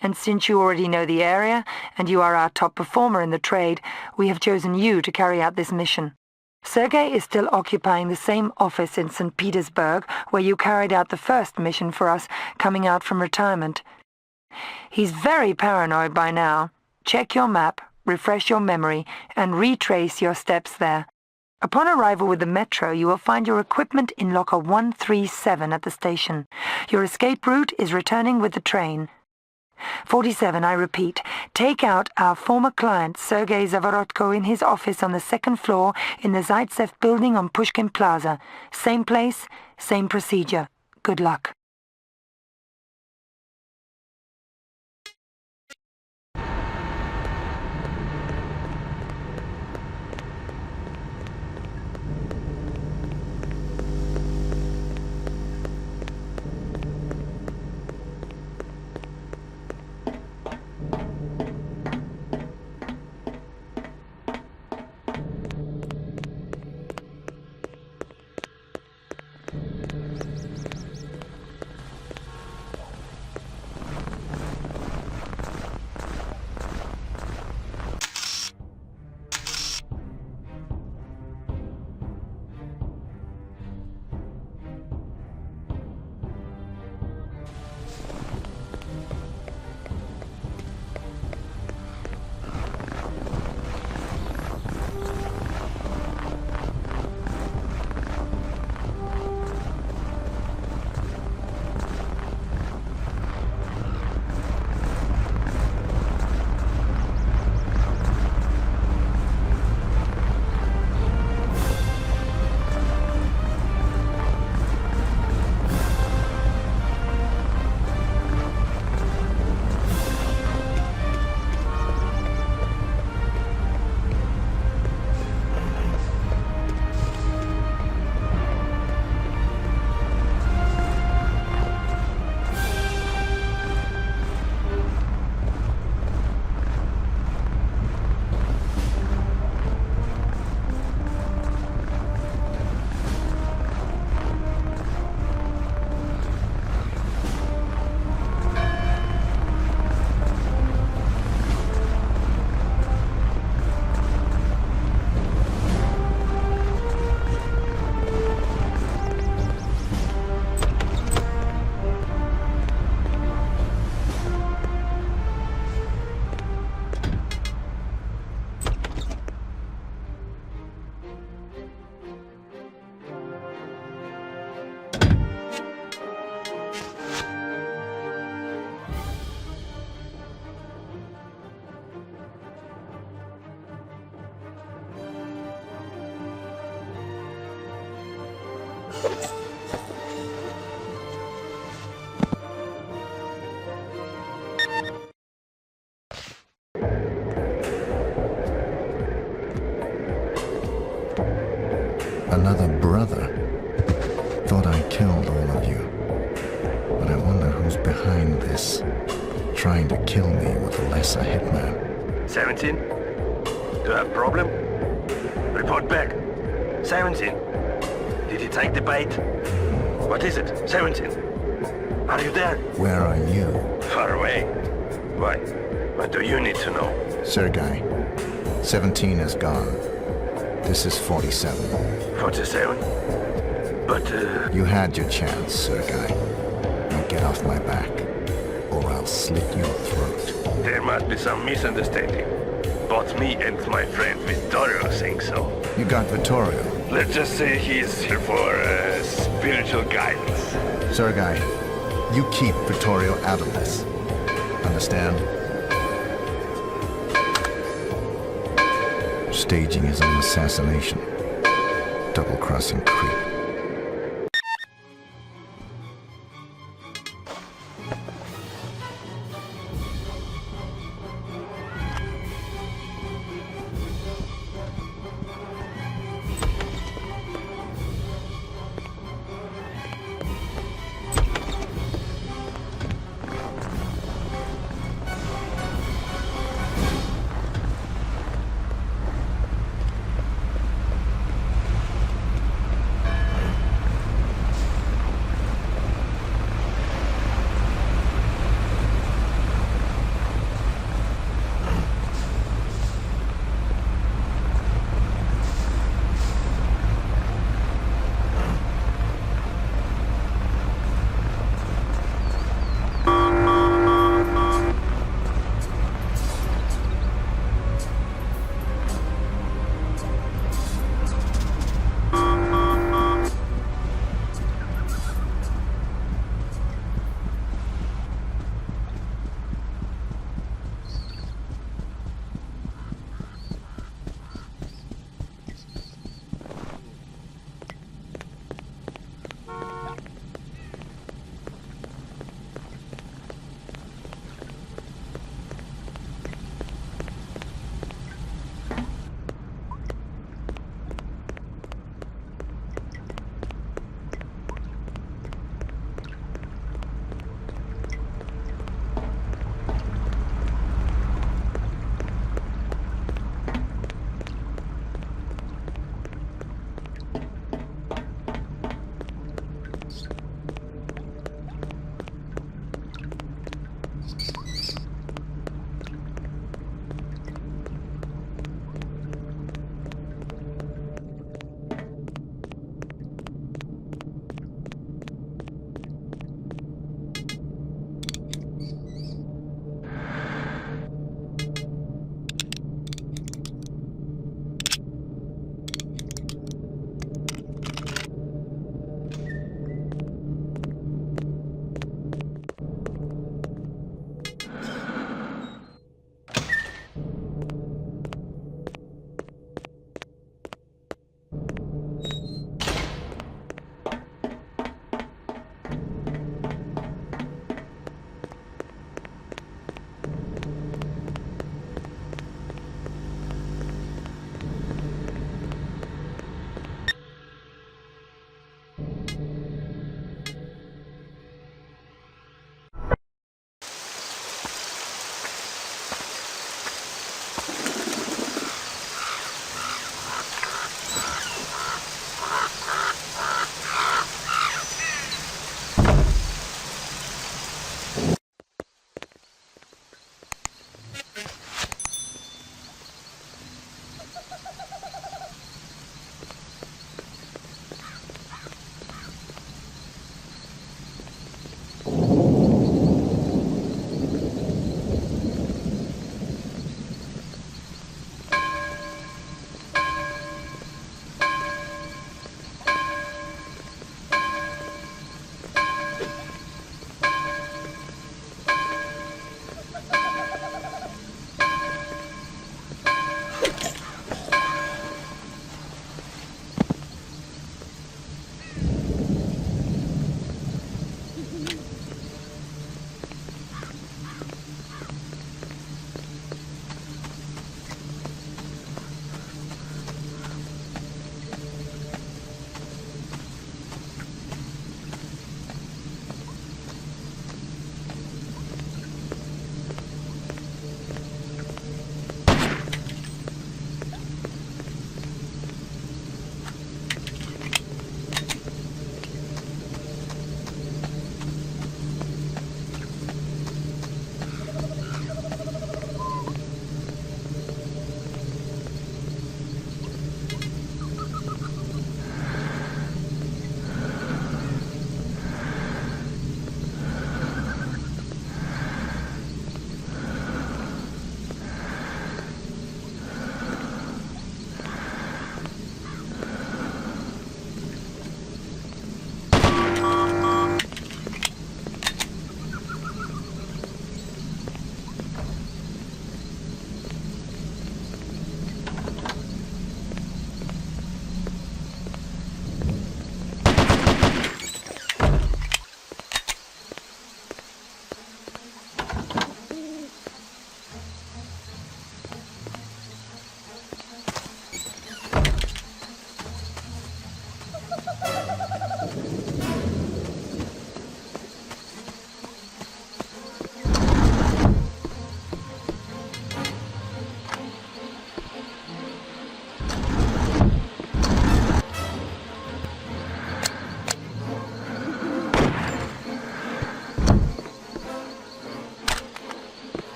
And since you already know the area, and you are our top performer in the trade, we have chosen you to carry out this mission. Sergei is still occupying the same office in St. Petersburg where you carried out the first mission for us coming out from retirement. He's very paranoid by now. Check your map, refresh your memory, and retrace your steps there. Upon arrival with the metro, you will find your equipment in locker 137 at the station. Your escape route is returning with the train. 47, I repeat, take out our former client Sergei Zavorotko in his office on the second floor in the Zaitsev building on Pushkin Plaza. Same place, same procedure. Good luck. Another brother? Thought I killed all of you. But I wonder who's behind this. Trying to kill me with a lesser hitman. 17? Do you have problem? Report back. 17? Did he take the bait? What is it? 17? Are you there? Where are you? Far away. Why? What do you need to know? Sergei, 17 is gone. This is 47. 47? But, You had your chance, Sergei. Now get off my back, or I'll slit your throat. There must be some misunderstanding. Both me and my friend Vittorio think so. You got Vittorio. Let's just say he's here for spiritual guidance. Sergei, you keep Vittorio out of this. Understand? Staging his own assassination. Double-crossing creep.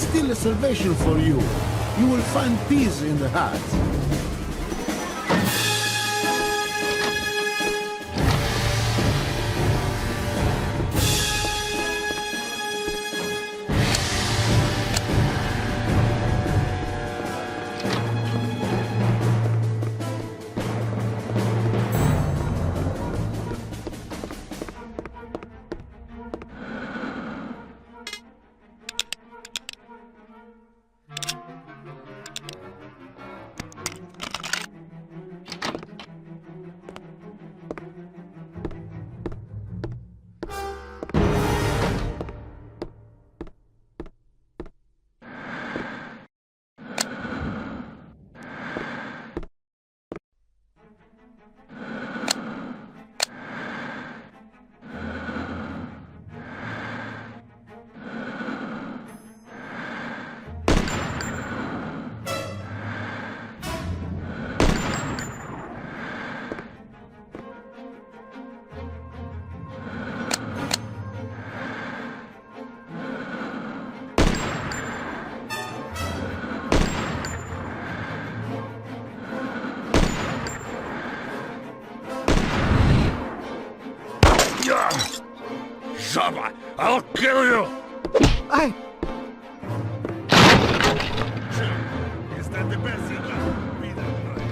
still a salvation for you. You will find peace in the heart. Shaba, I'll kill you! Is that the best you got? Be that right.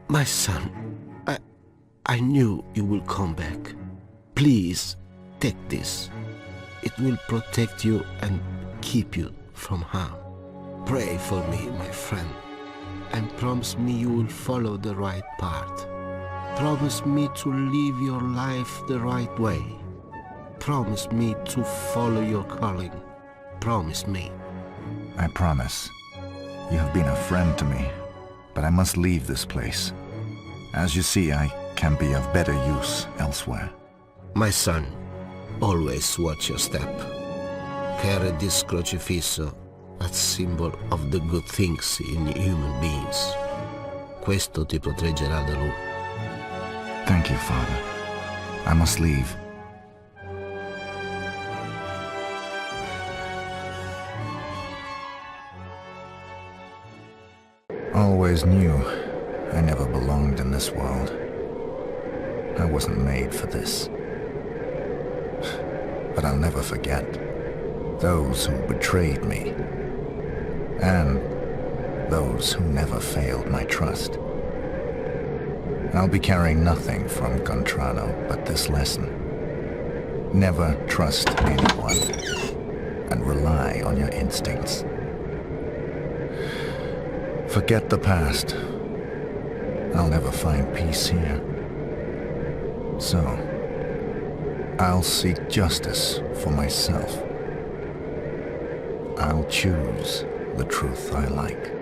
My son, I knew you will come back. Please, take this. It will protect you and keep you from harm. Pray for me, my friend, and promise me you will follow the right path. Promise me to live your life the right way. Promise me to follow your calling. Promise me. I promise. You have been a friend to me, but I must leave this place. As you see, I can be of better use elsewhere. My son, always watch your step. Carry this crocifisso, that symbol of the good things in human beings. Questo ti proteggerà da lui. Thank you, Father. I must leave. Always knew I never belonged in this world. I wasn't made for this. But I'll never forget those who betrayed me, and those who never failed my trust. I'll be carrying nothing from Gontranno but this lesson. Never trust anyone, and rely on your instincts. Forget the past. I'll never find peace here. So, I'll seek justice for myself. I'll choose the truth I like.